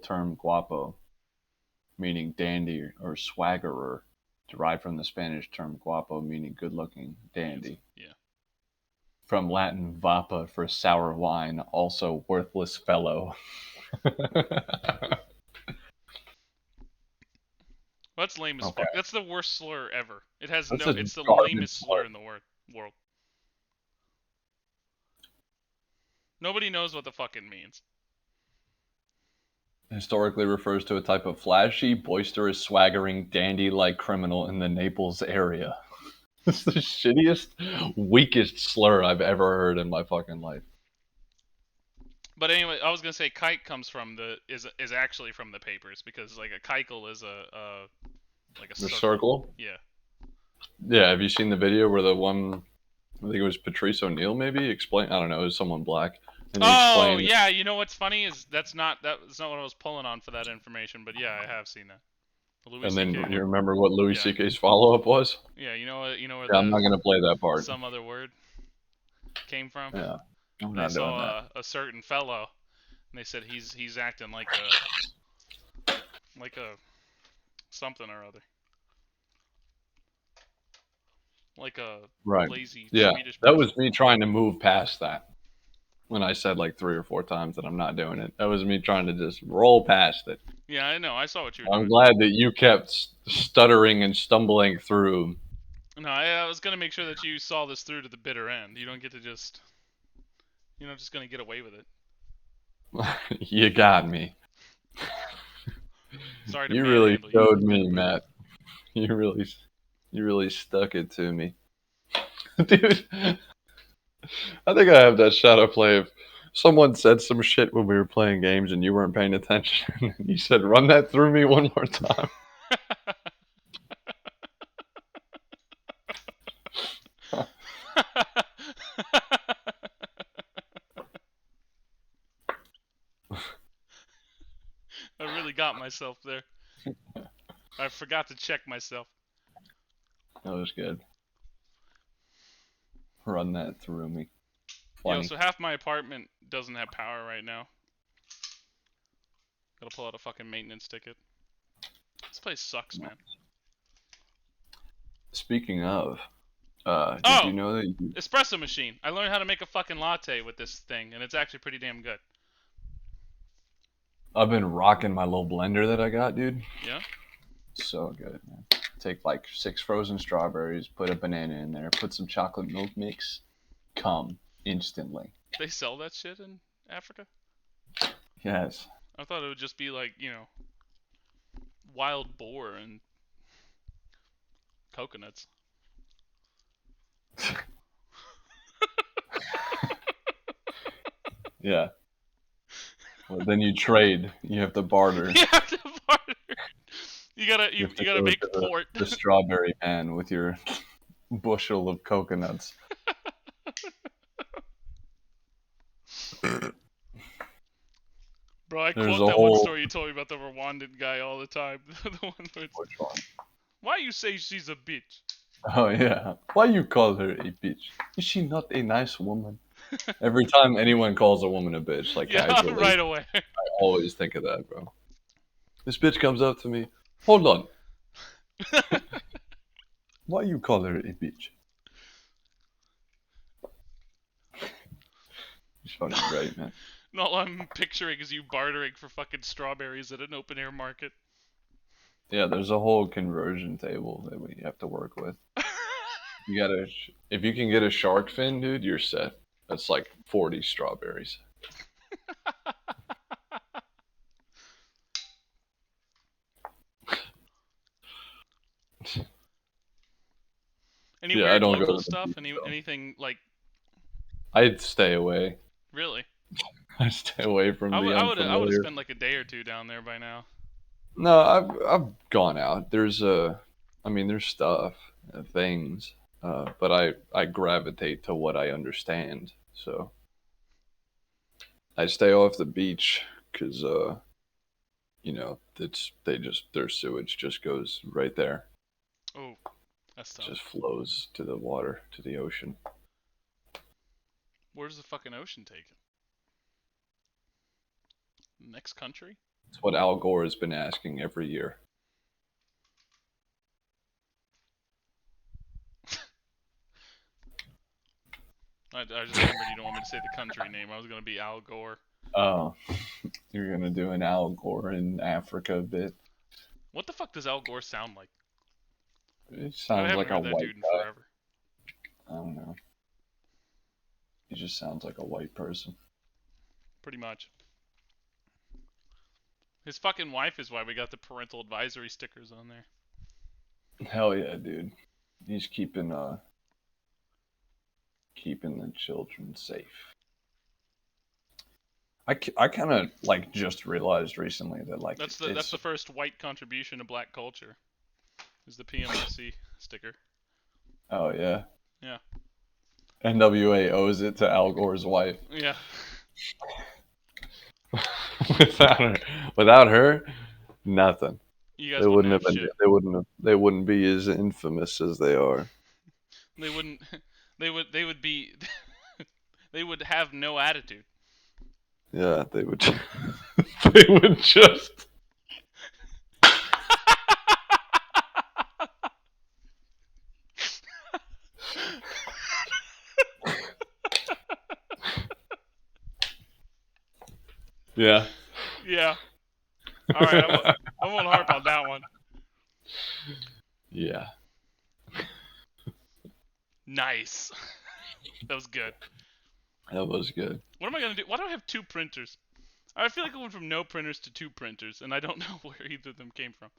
term guapo, meaning dandy or swaggerer, derived from the Spanish term guapo, meaning good-looking, dandy. Yeah. From Latin vapa for sour wine, also worthless fellow. Well, that's lame as Okay. fuck. That's the worst slur ever. It's That's the a garbage lamest slur. slur in the world. Nobody knows what the fuck it means. Historically refers to a type of flashy, boisterous, swaggering, dandy-like criminal in the Naples area. It's the shittiest, weakest slur I've ever heard in my fucking life. But anyway, I was gonna say kite comes from is actually from the papers because like a keikel is a like a The circle. circle? Yeah. Yeah, have you seen the video where the one, I think it was Patrice O'Neill maybe, explain, I don't know, it was someone black. And he Oh explained, yeah, you know what's funny is that's not what I was pulling on for that information, but yeah, I have seen that. The Louis and then CK you one. remember what Louis Yeah. C.K.'s follow-up was? Yeah, you know where Yeah, I'm not the going to play that part. some other word came from. Yeah, I'm They not doing saw that. a certain fellow, and they said he's acting like a something or other, like a Right. lazy Yeah, Swedish that person. was me trying to move past that. When I said like 3 or 4 times that I'm not doing it, that was me trying to just roll past it. Yeah, I know. I saw what you were I'm doing. glad that you kept stuttering and stumbling through. No, I was gonna make sure that you saw this through to the bitter end. You don't get to just, you're not just gonna get away with it. You got me. Sorry to You really manhandle you a showed little me, bit, but Matt. You really, you really stuck it to me, dude. I think I have that shadow play of someone said some shit when we were playing games and you weren't paying attention. And you said, "Run that through me one more time." I really got myself there. I forgot to check myself. That was good. Run that through me. Yo, Funny. so half my apartment doesn't have power right now. Gotta pull out a fucking maintenance ticket. This place sucks, man. Speaking of, did Oh! you know that you, Espresso machine. I learned how to make a fucking latte with this thing, and it's actually pretty damn good. I've been rocking my little blender that I got, dude. Yeah? So good, man. Take like 6 frozen strawberries, put a banana in there, put some chocolate milk mix, come instantly. They sell that shit in Africa? Yes. I thought it would just be like, wild boar and coconuts. Yeah. Well, then you trade. You have to barter. You have to barter. You gotta You you, have to you gotta go make to port. the strawberry man with your bushel of coconuts. Bro, I There's quote a that one whole. story you told me about the Rwandan guy all the time. The one where it's, Which one? why you say she's a bitch? Oh yeah. Why you call her a bitch? Is she not a nice woman? Every time anyone calls a woman a bitch, like Yeah, casually, right away. I always think of that, bro. This bitch comes up to me. Hold on. Why you call her a bitch? She's fucking great, man. And all I'm picturing is you bartering for fucking strawberries at an open air market. Yeah, there's a whole conversion table that we have to work with. You gotta, if you can get a shark fin, dude, you're set. That's like 40 strawberries. Any Yeah, I weird don't go local to the stuff? beach though. Anything like I'd stay away. really? I stay away from the I would have unfamiliar. spent like a day or two down there by now. No, I've gone out. I mean, there's stuff, things, but I gravitate to what I understand. So I stay off the beach because it's they just their sewage just goes right there, Oh, that's tough. just flows to the water to the ocean. Where does the fucking ocean take it? Next country? It's what Al Gore has been asking every year. I just remembered you don't want me to say the country name. I was gonna be Al Gore. Oh, you're gonna do an Al Gore in Africa bit. What the fuck does Al Gore sound like? It I sounds haven't like a heard that white dude in guy. forever. I don't know. He just sounds like a white person. Pretty much. His fucking wife is why we got the parental advisory stickers on there. Hell yeah, dude. He's keeping the children safe. I kind of like just realized recently that like That's it's the first white contribution to black culture. Is the PMOC sticker? oh yeah. Yeah. NWA owes it to Al Gore's wife. Yeah. without her, without her, nothing. You guys They wouldn't wouldn't have have been. shit. They wouldn't be as infamous as they are. They wouldn't. They would be. They would have no attitude. Yeah, they would. They would just. Yeah. Yeah. All right. I won't harp on that one. Yeah. Nice. That was good. That was good. What am I gonna do? Why do I have two printers? I feel like I went from no printers to two printers, and I don't know where either of them came from.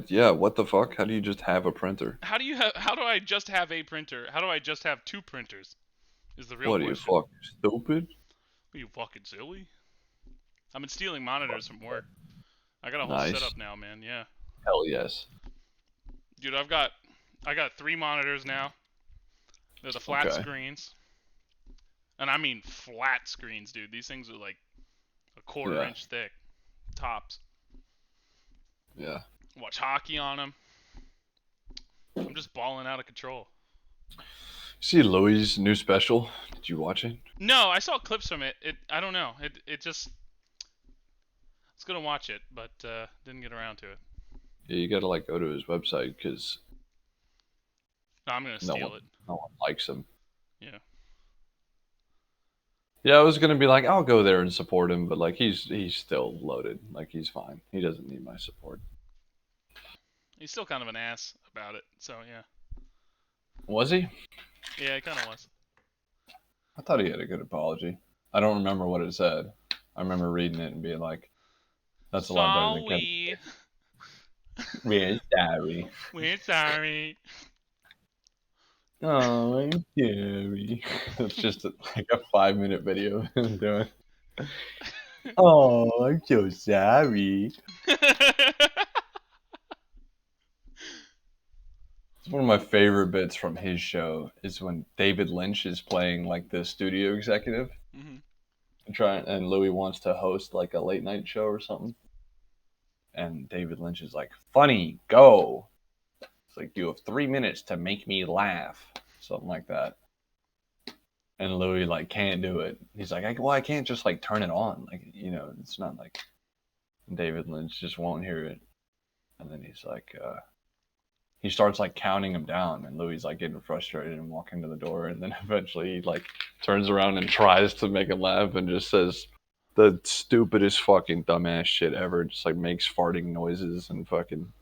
Yeah, what the fuck? How do you just have a printer? How do you have? How do I just have a printer? How do I just have two printers? Is the real What are you question. fucking stupid? Are you fucking silly? I've been stealing monitors from work. I got a whole Nice. setup now, man. Yeah, Hell yes. dude, I got three monitors now. They're the flat Okay. screens, and I mean flat screens, dude. These things are like a quarter Yeah. inch thick, tops. Yeah. Watch hockey on them. I'm just balling out of control. See Louis' new special? Did you watch it? No, I saw clips from it. I don't know. It just I was gonna watch it, but didn't get around to it. Yeah, you gotta like go to his website because No, I'm gonna no one, steal it. no one likes him. Yeah. Yeah, I was gonna be like, I'll go there and support him, but like he's still loaded. Like he's fine. He doesn't need my support. He's still kind of an ass about it. So yeah. Was he? Yeah, he kind of was. I thought he had a good apology. I don't remember what it said. I remember reading it and being like, "That's a lot better than Kevin." Sorry. We're sorry. We're sorry. Oh, I'm sorry. It's just like a 5 minute video of him doing. Oh, I'm so sorry. It's one of my favorite bits from his show is when David Lynch is playing like the studio executive Mhm. and Louis wants to host like a late night show or something. And David Lynch is like, "Funny, go." It's like, "You have 3 minutes to make me laugh." Something like that. And Louis like can't do it. He's like, "Well, I can't just like turn it on. Like, it's not like." David Lynch just won't hear it. And then he's like, he starts like counting him down, and Louis like getting frustrated and walking to the door, and then eventually he like turns around and tries to make him laugh and just says the stupidest fucking dumbass shit ever. Just like makes farting noises and fucking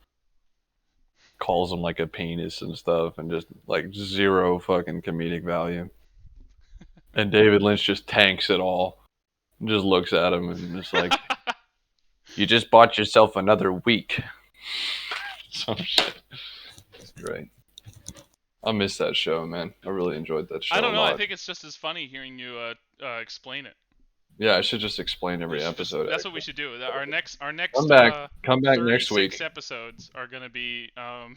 calls him like a penis and stuff, and just like zero fucking comedic value. And David Lynch just tanks it all, and just looks at him and just like, "You just bought yourself another week." Some shit. It's great. I miss that show, man. I really enjoyed that I show a don't know. I lot. think it's just as funny hearing you explain it. Yeah, I should just explain You every should just. episode. That's what we Actually, should do. Our next come back, come back next 36 week. episodes are gonna be are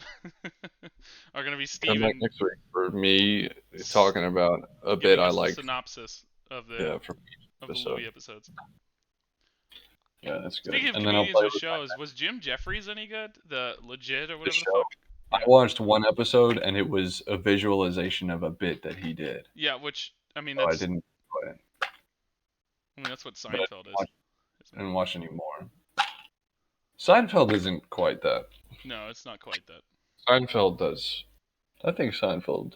gonna be Come back Steven next week for me talking about a bit giving I us the liked. synopsis of the Yeah, from each of the episode. Louis episodes. Yeah, that's good. Speaking of And then I'll comedians play with with my shows, was Jim Jeffries any good? The legit or the whatever the show. fuck? I Yeah. watched one episode, and it was a visualization of a bit that he did. Yeah, which I mean So I that's didn't enjoy it, that's what but I Seinfeld is, isn't it? didn't watch anymore. Seinfeld isn't quite that. No, it's not quite that. Seinfeld does. I think Seinfeld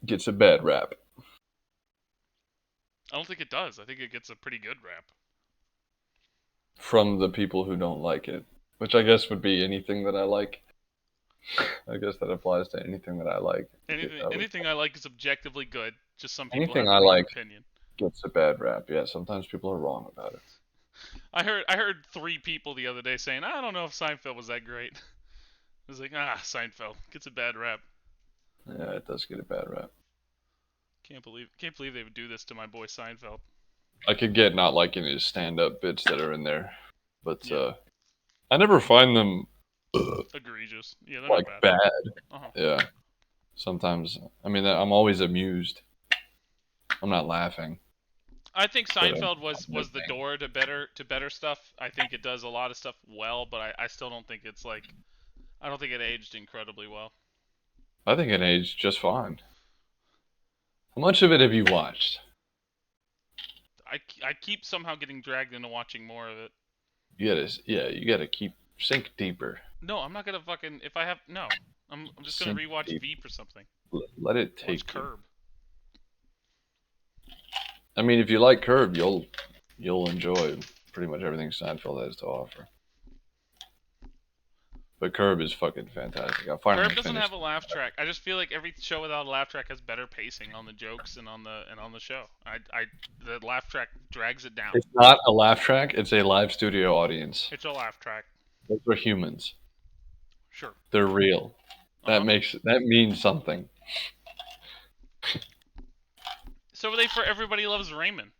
gets a bad rap. I don't think it does. I think it gets a pretty good rap. From the people who don't like it, which I guess would be anything that I like. I guess that applies to anything that I like. Anything I like is objectively good. Just some people Anything have the I wrong like opinion. gets a bad rap. Yeah, sometimes people are wrong about it. I heard three people the other day saying I don't know if Seinfeld was that great. I was like, Seinfeld gets a bad rap. Yeah, it does get a bad rap. Can't believe they would do this to my boy Seinfeld. I could get not liking his stand-up bits that are in there, but Yeah. I never find them Egregious. Yeah, they're not like bad. bad. Uh-huh. Yeah, sometimes. I mean, I'm always amused. I'm not laughing, I think but Seinfeld was I'm was the listening. door to better stuff. I think it does a lot of stuff well, but I still don't think it's like I don't think it aged incredibly well. I think it aged just fine. How much of it have you watched? I keep somehow getting dragged into watching more of it. You gotta keep sink deeper. No, I'm not gonna fucking if I have no. I'm just gonna Sink rewatch deep. Veep or something. Let it Watch take you. Curb. I mean, if you like Curb, you'll enjoy pretty much everything Seinfeld has to offer. But Curb is fucking fantastic. I finally Curb doesn't finished. have a laugh track. I just feel like every show without a laugh track has better pacing on the jokes and on the show. The laugh track drags it down. It's not a laugh track. It's a live studio audience. It's a laugh track. Those are humans. Sure. They're real. Uh-huh. That means something. So were they for Everybody Loves Raymond.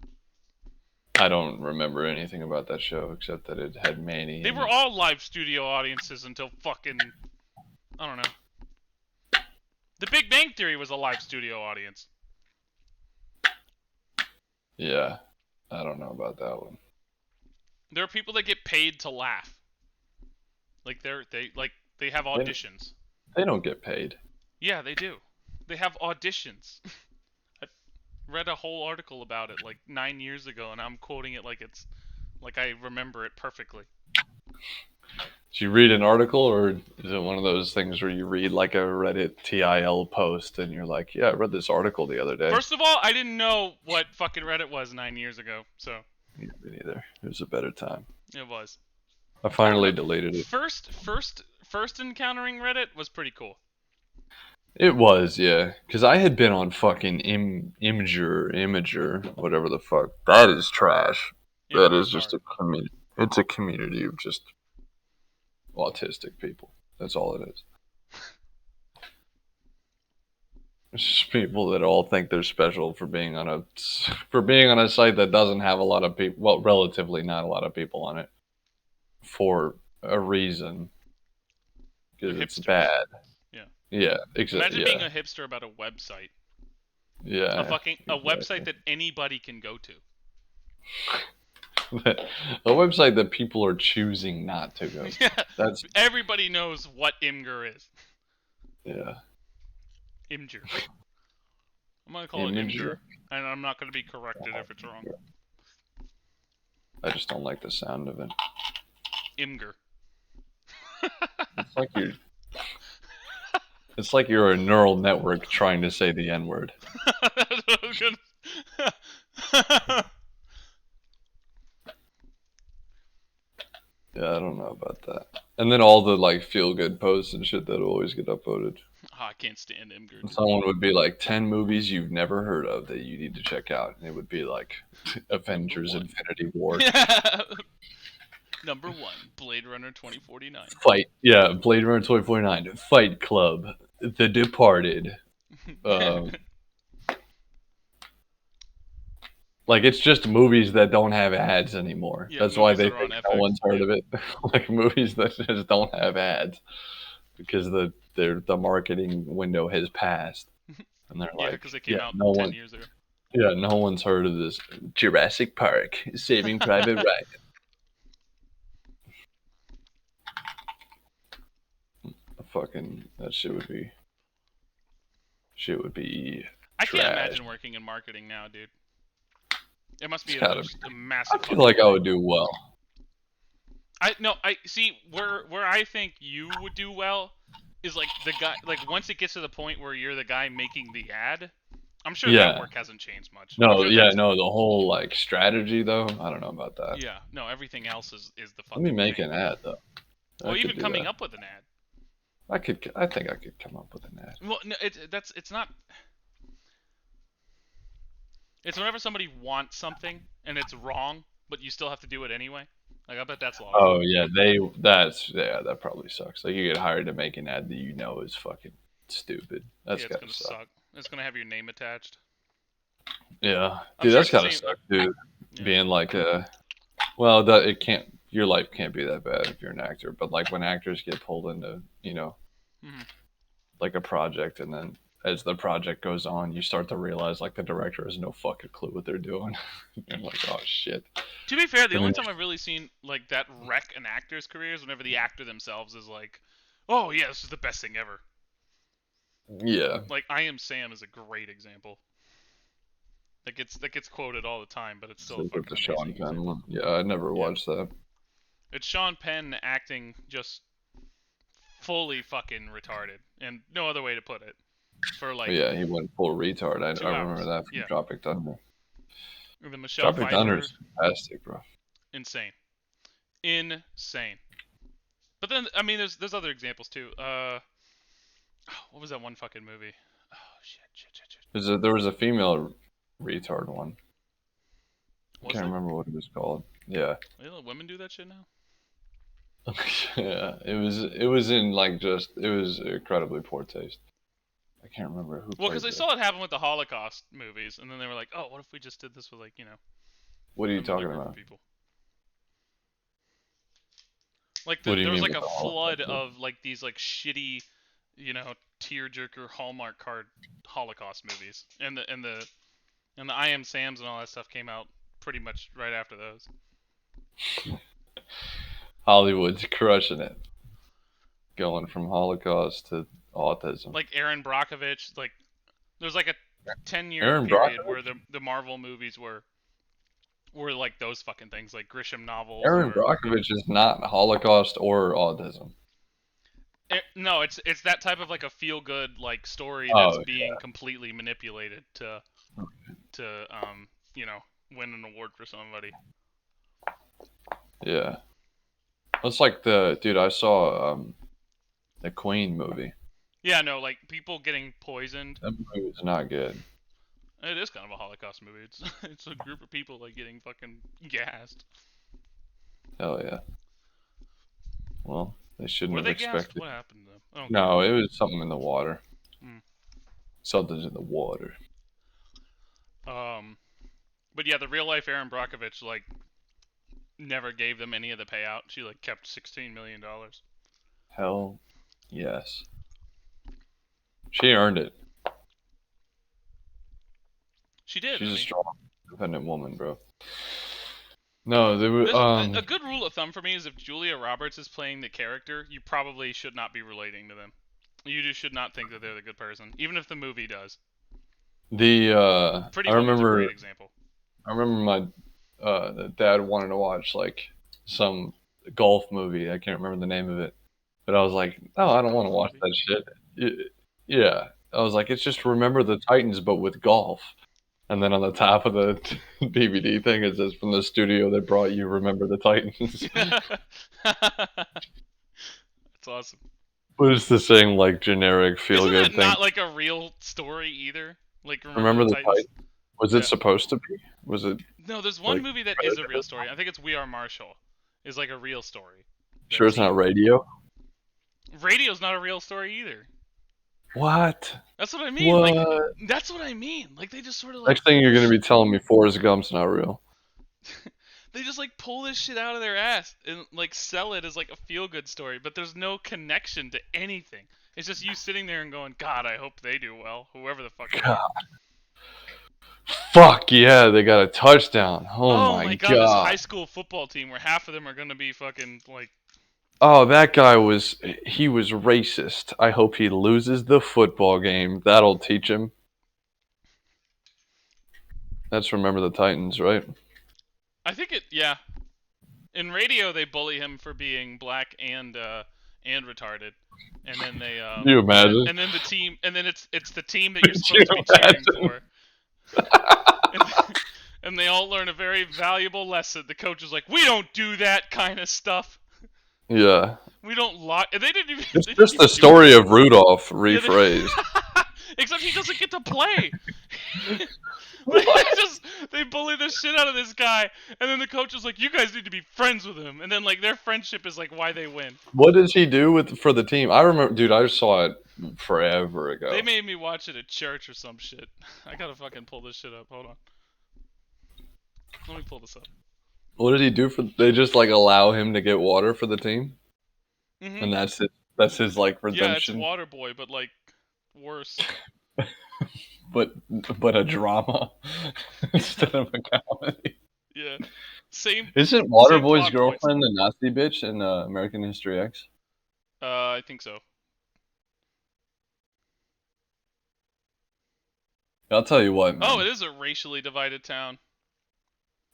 I don't remember anything about that show except that it had Manny They in were it. all live studio audiences until fucking, I don't know. The Big Bang Theory was a live studio audience. Yeah, I don't know about that one. There are people that get paid to laugh. Like they have They, auditions. they don't get paid. Yeah, they do. They have auditions. I read a whole article about it like 9 years ago, and I'm quoting it like I remember it perfectly. Did you read an article, or is it one of those things where you read like a Reddit TIL post and you're like, yeah, I read this article the other day? First of all, I didn't know what fucking Reddit was 9 years ago, so Yeah, me neither. It was a better time. it was. I I don't finally know. deleted it. First encountering Reddit was pretty cool. It was, yeah, because I had been on fucking Imager, whatever the fuck. That is trash. That Imgur is is just hard. a community. It's a community of just autistic people. That's all it is. It's just people that all think they're special for being on a site that doesn't have a lot of people. Well, relatively not a lot of people on it for a reason They're because it's hipsters. bad. Yeah. Yeah, exactly. Imagine being Yeah, a hipster about a website. yeah, A website exactly. that anybody can go to. A website that people are choosing not to go to. Yeah. That's Everybody knows what Imgur is. yeah. Imgur. I'm gonna call it Imager. Imgur, and I'm not gonna be corrected if it's wrong. I just don't like the sound of it. Imgur. It's like you're. It's like you're a neural network trying to say the N word. That's what I was gonna. Yeah, I don't know about that. And then all the like feel good posts and shit that always get upvoted. Oh, I can't stand Imgur, And dude. someone would be like 10 movies you've never heard of that you need to check out, and it would be like Number Avengers: one. Infinity War, Number one, Blade Runner 2049. Fight, yeah, Blade Runner 2049, Fight Club, The Departed. Um, like it's just movies that don't have ads anymore. Yeah, That's why movies they that are on think no FX. one's heard of it. Like movies that just don't have ads because the marketing window has passed, and they're Yeah, like, because they came yeah, out no 10 one, years ago. yeah, no one's heard of this Jurassic Park, Saving Private Ryan. Fucking that shit would be I can't trash. imagine working in marketing now, dude. It must It's be gotta be. just a I massive feel fucking like I headache. would do well. I no, I see where I think you would do well is like the guy like once it gets to the point where you're the guy making the ad. I'm sure that Yeah. work hasn't changed much. I'm No, sure yeah, that's no, the whole like strategy though, I don't know about that. yeah, no, everything else is the Let me fucking make pain. an ad though. I Well, could even do coming that. up with an ad. I think I could come up with an ad. Well, no, it's not. It's whenever somebody wants something and it's wrong, but you still have to do it anyway. Like I bet that's a lot of fun. Oh yeah, that probably sucks. Like you get hired to make an ad that you know is fucking stupid. That's Yeah, it's gotta gonna suck. suck. It's gonna have your name attached. Yeah, I'm dude, sure that's it's the gotta same. suck, dude. Yeah. Being like well, that it can't. Your life can't be that bad if you're an actor. But like when actors get pulled into, Hmm. like a project, and then as the project goes on, you start to realize like the director has no fucking clue what they're doing. You're like, oh shit. To be fair, the And only then time I've really seen like that wreck an actor's career is whenever the actor themselves is like, "Oh yeah, this is the best thing ever." yeah, Like I Am Sam is a great example. That gets quoted all the time, but it's still a so with fucking the Sean amazing Penn example. one. Yeah, I never Yeah, watched that. it's Sean Penn acting just fully fucking retarded, and no other way to put it. For But like yeah, he went full retard. I 2 hours. remember that from Yeah, Tropic Thunder. and then Michelle Tropic Thunder Pfeiffer, is fantastic, bro. insane, insane. But then I mean, there's other examples too. What was that one fucking movie? Oh shit. There was a female retard one. I Was can't there? remember what it was called. Yeah. Really, women do that shit now? Yeah, it was in like just it was incredibly poor taste. I can't remember who Well, because played they the. saw it happen with the Holocaust movies, and then they were like, "Oh, what if we just did this with like What are you another talking group of about? people?" Like What do you there was mean like with a the flood Holocaust? of like these like shitty, tearjerker Hallmark card Holocaust movies, and the I Am Sams and all that stuff came out pretty much right after those. Hollywood's crushing it, going from Holocaust to autism. Like Aaron Brockovich, like there's like a 10-year Aaron period where Brockovich. the Marvel movies were like those fucking things, like Grisham novels Aaron or Brockovich is not Holocaust or autism. no, it's that type of like a feel good like story that's Oh being completely manipulated to win an award for somebody. yeah, it's like the dude I saw the Queen movie. Yeah, no, like people getting poisoned. That movie was not good. It is kind of a Holocaust movie. It's it's a group of people like getting fucking gassed. Hell yeah. Well, they shouldn't Were have they gassed? expected. What happened to them? I don't care. No, it was something in the water. Hmm. Something's in the water. Um, but yeah, the real life Aaron Brockovich like never gave them any of the payout. She like kept $16 million. Hell yes. She earned it. She did. She's I a mean, strong, independent woman, bro. No, they were there's a good rule of thumb for me is if Julia Roberts is playing the character, you probably should not be relating to them. You just should not think that they're the good person, even if the movie does. the Pretty Woman's a great example. I remember my the dad wanted to watch like some golf movie. I can't remember the name of it. But I was like, "No, There's a I don't wanna golf watch movie. that shit." Yeah. I was like, "It's just Remember the Titans, but with golf." And then on the top of the DVD thing, it says, "From the studio that brought you Remember the Titans." That's awesome. But it's the same, like, generic Isn't that feel-good thing. not like a real story either? Like Remember the Remember the Titans? Titans? Was it Yeah. supposed to be? Was it, No, there's one like, movie that is a real credited? story. I think it's We Are Marshall. Is like a real story. Sure That it's not team. radio? Radio's not a real story either. What? That's what I mean. Like What? that's what I mean. Like they just sort of like Next thing you're gonna push. be telling me Forrest Gump's not real. They just like pull this shit out of their ass and like sell it as like a feel good story, but there's no connection to anything. It's just you sitting there and going, God, I hope they do well, whoever the fuck they are. God. Fuck yeah, they got a touchdown. Oh Oh my my God, this god. high school football team where half of them are gonna be fucking like. Oh, that guy he was racist. I hope he loses the football game. That'll teach him. That's Remember the Titans, right? I think it, yeah. In radio, they bully him for being black and retarded, and then they Can you imagine? and then the team, and then it's the team that you're Could you supposed to be cheering imagine? for, and, and they all learn a very valuable lesson. The coach is like, "We don't do that kind of stuff. Yeah. We don't lie." And they didn't even It's they didn't just the even do story anything. of Rudolph Yeah, rephrased. except he doesn't get to play. They What? just they bully the shit out of this guy, and then the coach is like, "You guys need to be friends with him." And then like their friendship is like why they win. What does he do for the team? I remember, dude. I saw it forever They ago. made me watch it at church or some shit. I gotta fucking pull this shit up. Hold on. Let me pull this up. What did he do for? They just like allow him to get water for the team, Mhm. and that's it. That's his like Yeah, it's redemption. Waterboy, but like worse. But a drama instead of a comedy. Yeah. Same Isn't same Waterboy's plot points. girlfriend the Nazi bitch in American History X? I think so. I'll tell you what, Oh, man. it is a racially divided town.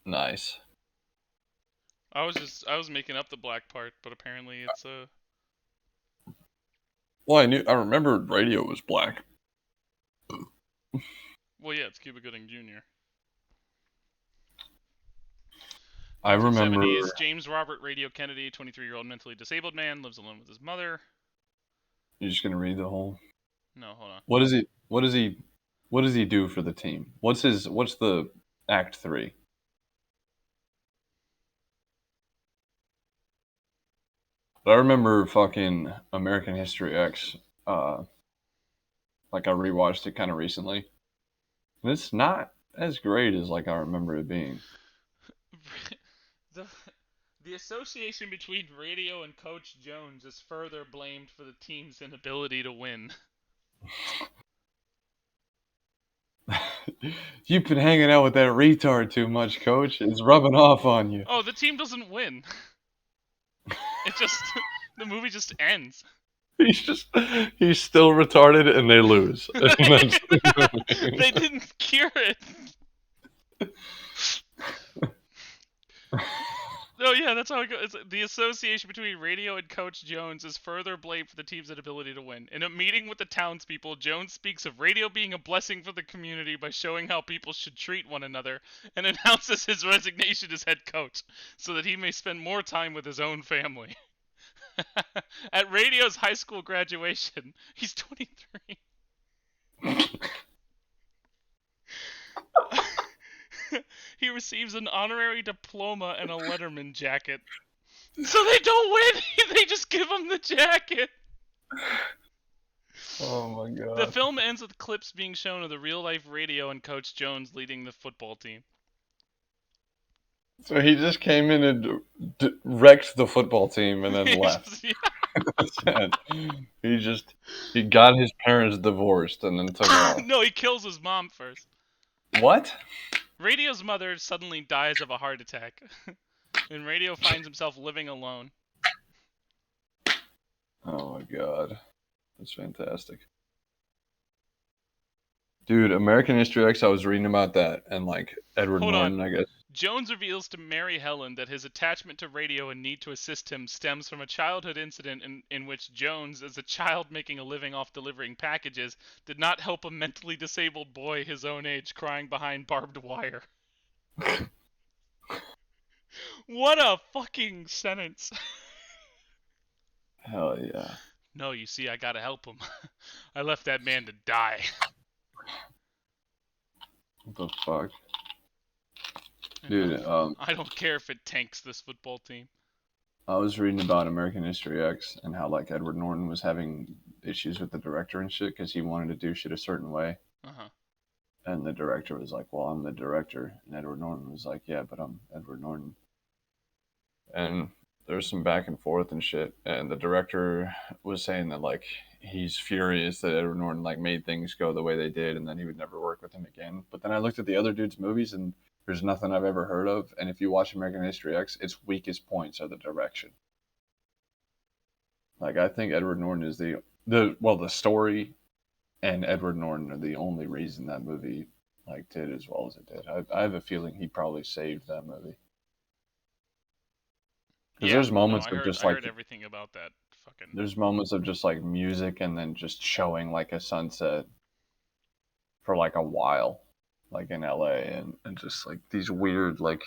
Nice. I was making up the black part, but apparently it's Well, I remembered radio was black. well, yeah, it's Cuba Gooding Jr. I remember. 1970s, James Robert Radio Kennedy, 23-year-old mentally disabled man, lives alone with his mother. You're just gonna read the whole. No, hold on. What is he? What is he? What does he do for the team? What's his? What's the act three? But I remember fucking American History X. Uh, like I rewatched it kind of recently, and it's not as great as like I remember it being. the the association between Radio and Coach Jones is further blamed for the team's inability to win. You've been hanging out with that retard too much, Coach. It's rubbing off on you. Oh, the team doesn't win. It just the movie just ends. He's just he's still retarded and they lose. And that's the They movie. didn't cure it. No, yeah, that's how it goes. The association between Radio and Coach Jones is further blamed for the team's inability to win. In a meeting with the townspeople, Jones speaks of Radio being a blessing for the community by showing how people should treat one another, and announces his resignation as head coach, so that he may spend more time with his own family. At Radio's high school graduation, he's 23. He receives an honorary diploma and a Letterman jacket. So they don't win. They just give him the jacket. Oh my The god. film ends with clips being shown of the real-life Radio and Coach Jones leading the football team. So he just came in and wrecked the football team and then left. Yeah. That's it. He got his parents divorced and then took off. No, he kills his mom first. What? Radio's mother suddenly dies of a heart attack, and Radio finds himself living alone. Oh my god. That's fantastic. Dude, American History X, I was reading about that and like Edward Hold on. Norton, I guess. Jones reveals to Mary Helen that his attachment to Radio and need to assist him stems from a childhood incident in which Jones, as a child making a living off delivering packages, did not help a mentally disabled boy his own age crying behind barbed wire. What a fucking sentence. Hell yeah. No, you see, I gotta help him. I left that man to die. What the fuck? And Dude, I don't care if it tanks this football team. I was reading about American History X and how like Edward Norton was having issues with the director and shit because he wanted to do shit a certain way. Uh-huh. And the director was like, "Well, I'm the director," and Edward Norton was like, "Yeah, but I'm Edward Norton." And there's some back and forth and shit. And the director was saying that like he's furious that Edward Norton like made things go the way they did, and then he would never work with him again. But then I looked at the other dude's movies, and there's nothing I've ever heard of. And if you watch American History X, its weakest points are the direction. Like I think Edward Norton is the story and Edward Norton are the only reason that movie like did as well as it did. I have a feeling he probably saved that movie because Yeah, there's no, moments I of heard just I like heard everything about that fucking. there's moments of just like music and then just showing like a sunset for like a while, like in LA, and just like these weird like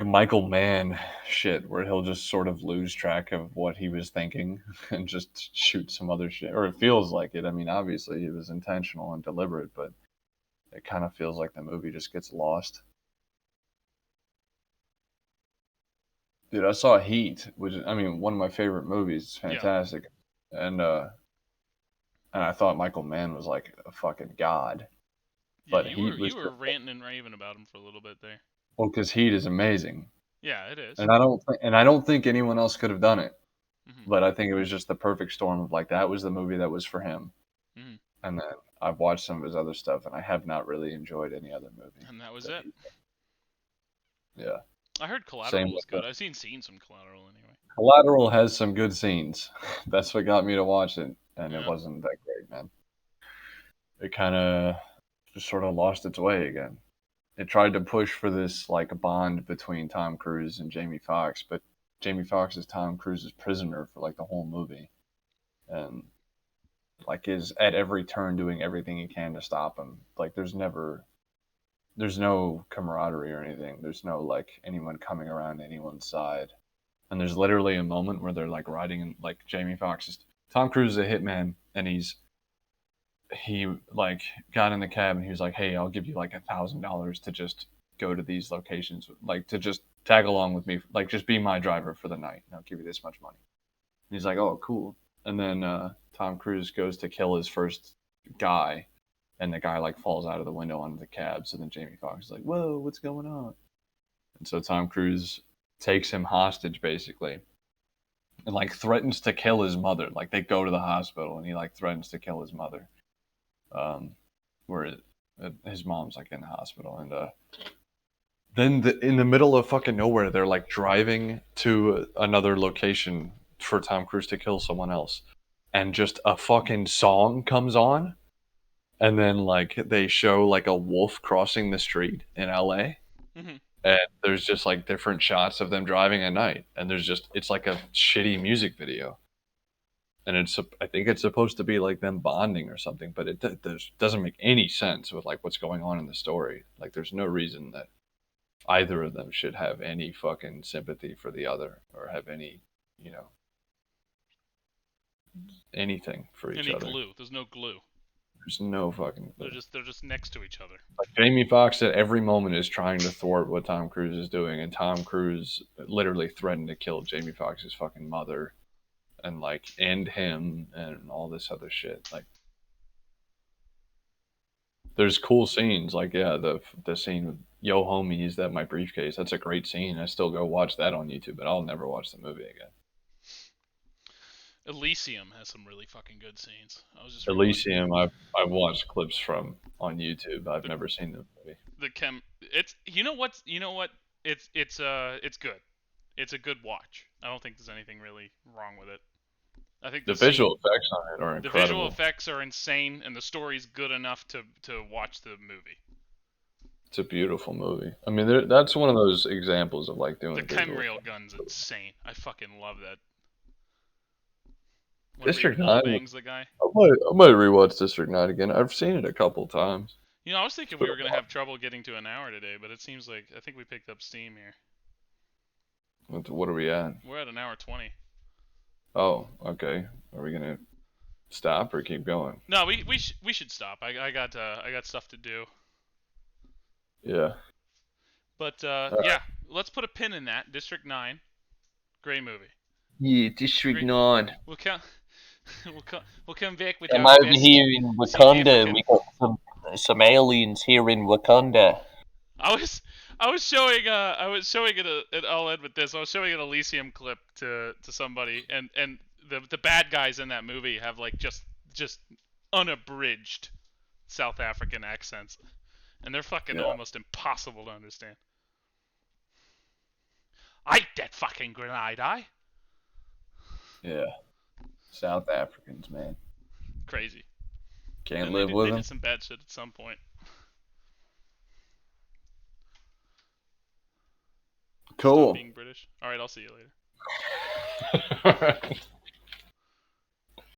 Michael Mann shit where he'll just sort of lose track of what he was thinking and just shoot some other shit. Or it feels like it. I mean, obviously it was intentional and deliberate, but it kind of feels like the movie just gets lost. Dude, I saw Heat, which I mean, one of my favorite movies. It's Yeah. fantastic. And I thought Michael Mann was like a fucking god. Yeah, But you Heat were was you were ranting and raving about him for a little bit there. well, because Heat is amazing. Yeah, it is. And I don't think anyone else could have done it. Mhm. But I think it was just the perfect storm of like that was the movie that was for him. Mhm. And then I've watched some of his other stuff, and I have not really enjoyed any other movie. And that was that it. Yeah, I heard same Collateral was with good. the I've seen some Collateral anyway. Collateral has some good scenes. That's what got me to watch it, and it Yeah. wasn't that great, man. It kind of just sort of lost its way again. It tried to push for this like bond between Tom Cruise and Jamie Foxx, but Jamie Foxx is Tom Cruise's prisoner for like the whole movie, and like is at every turn doing everything he can to stop him. Like there's no camaraderie or anything. There's no like anyone coming around anyone's side. And there's literally a moment where they're like riding in like Jamie Foxx is Tom Cruise is a hitman and he like got in the cab and he was like, "Hey, I'll give you like $1,000 to just go to these locations, like to just tag along with me, like just be my driver for the night, and I'll give you this much money. And he's like, oh, cool. And then Tom Cruise goes to kill his first guy, and the guy like falls out of the window onto the cab. So then Jamie Foxx is like, whoa, what's going on? And so Tom Cruise takes him hostage basically, and like threatens to kill his mother. Like they go to the hospital, and he like threatens to kill his mother. Where his mom's like in the hospital, and then in the middle of fucking nowhere, they're like driving to another location for Tom Cruise to kill someone else, and just a fucking song comes on, and then like they show like a wolf crossing the street in L.A. Hmm. And there's just like different shots of them driving at night, and there's just it's like a shitty music video, and it's I think it's supposed to be like them bonding or something, but doesn't make any sense with like what's going on in the story. Like there's no reason that either of them should have any fucking sympathy for the other or have any, you know, anything for each Any other. glue? There's no glue. There's no fucking They're clue. just next to each other. Like Jamie Foxx at every moment is trying to thwart what Tom Cruise is doing, and Tom Cruise literally threatened to kill Jamie Foxx's fucking mother and like end him and all this other shit. Like there's cool scenes, like yeah, the scene with Yo homie, is that my briefcase? That's a great scene. I still go watch that on YouTube, but I'll never watch the movie again. Elysium has some really fucking good scenes. I was just rewatching Elysium, I've watched clips from on YouTube. I've the never seen the movie. the chem. It's you know what it's good. It's a good watch. I don't think there's anything really wrong with it. I think The visual effects on it are the visual incredible. effects are insane, and the story's good enough to watch the movie. It's a beautiful movie. I mean, that's one of those examples of like The doing chem visual rail effects. gun's insane. I fucking love that. Whenever he District wall 9, bangs the guy. I might rewatch District 9 again. I've seen it a couple times. You know, I was It's thinking been we were a gonna have trouble getting to an hour today, but it seems like I think we picked up steam here. while. What are we at? We're at an hour 20. Oh, okay. Are we gonna stop or keep going? No, we should stop. I got stuff to do. Yeah. But All right. yeah, let's put a pin in that. District 9, great movie. Yeah, District Great. 9. We'll come we'll come back with I'm our over best. here in See if we Wakanda. can. We got some aliens here in Wakanda. I was I was showing it. I'll end with this. I was showing an Elysium clip to somebody, and the bad guys in that movie have like just unabridged South African accents, and they're fucking Yeah. almost impossible to understand. I ate that fucking grenade, Yeah. South Africans, man. Crazy. Can't And live they with did them. some bad shit at some point. Stop Cool. being British. All right, I'll see you later. All right.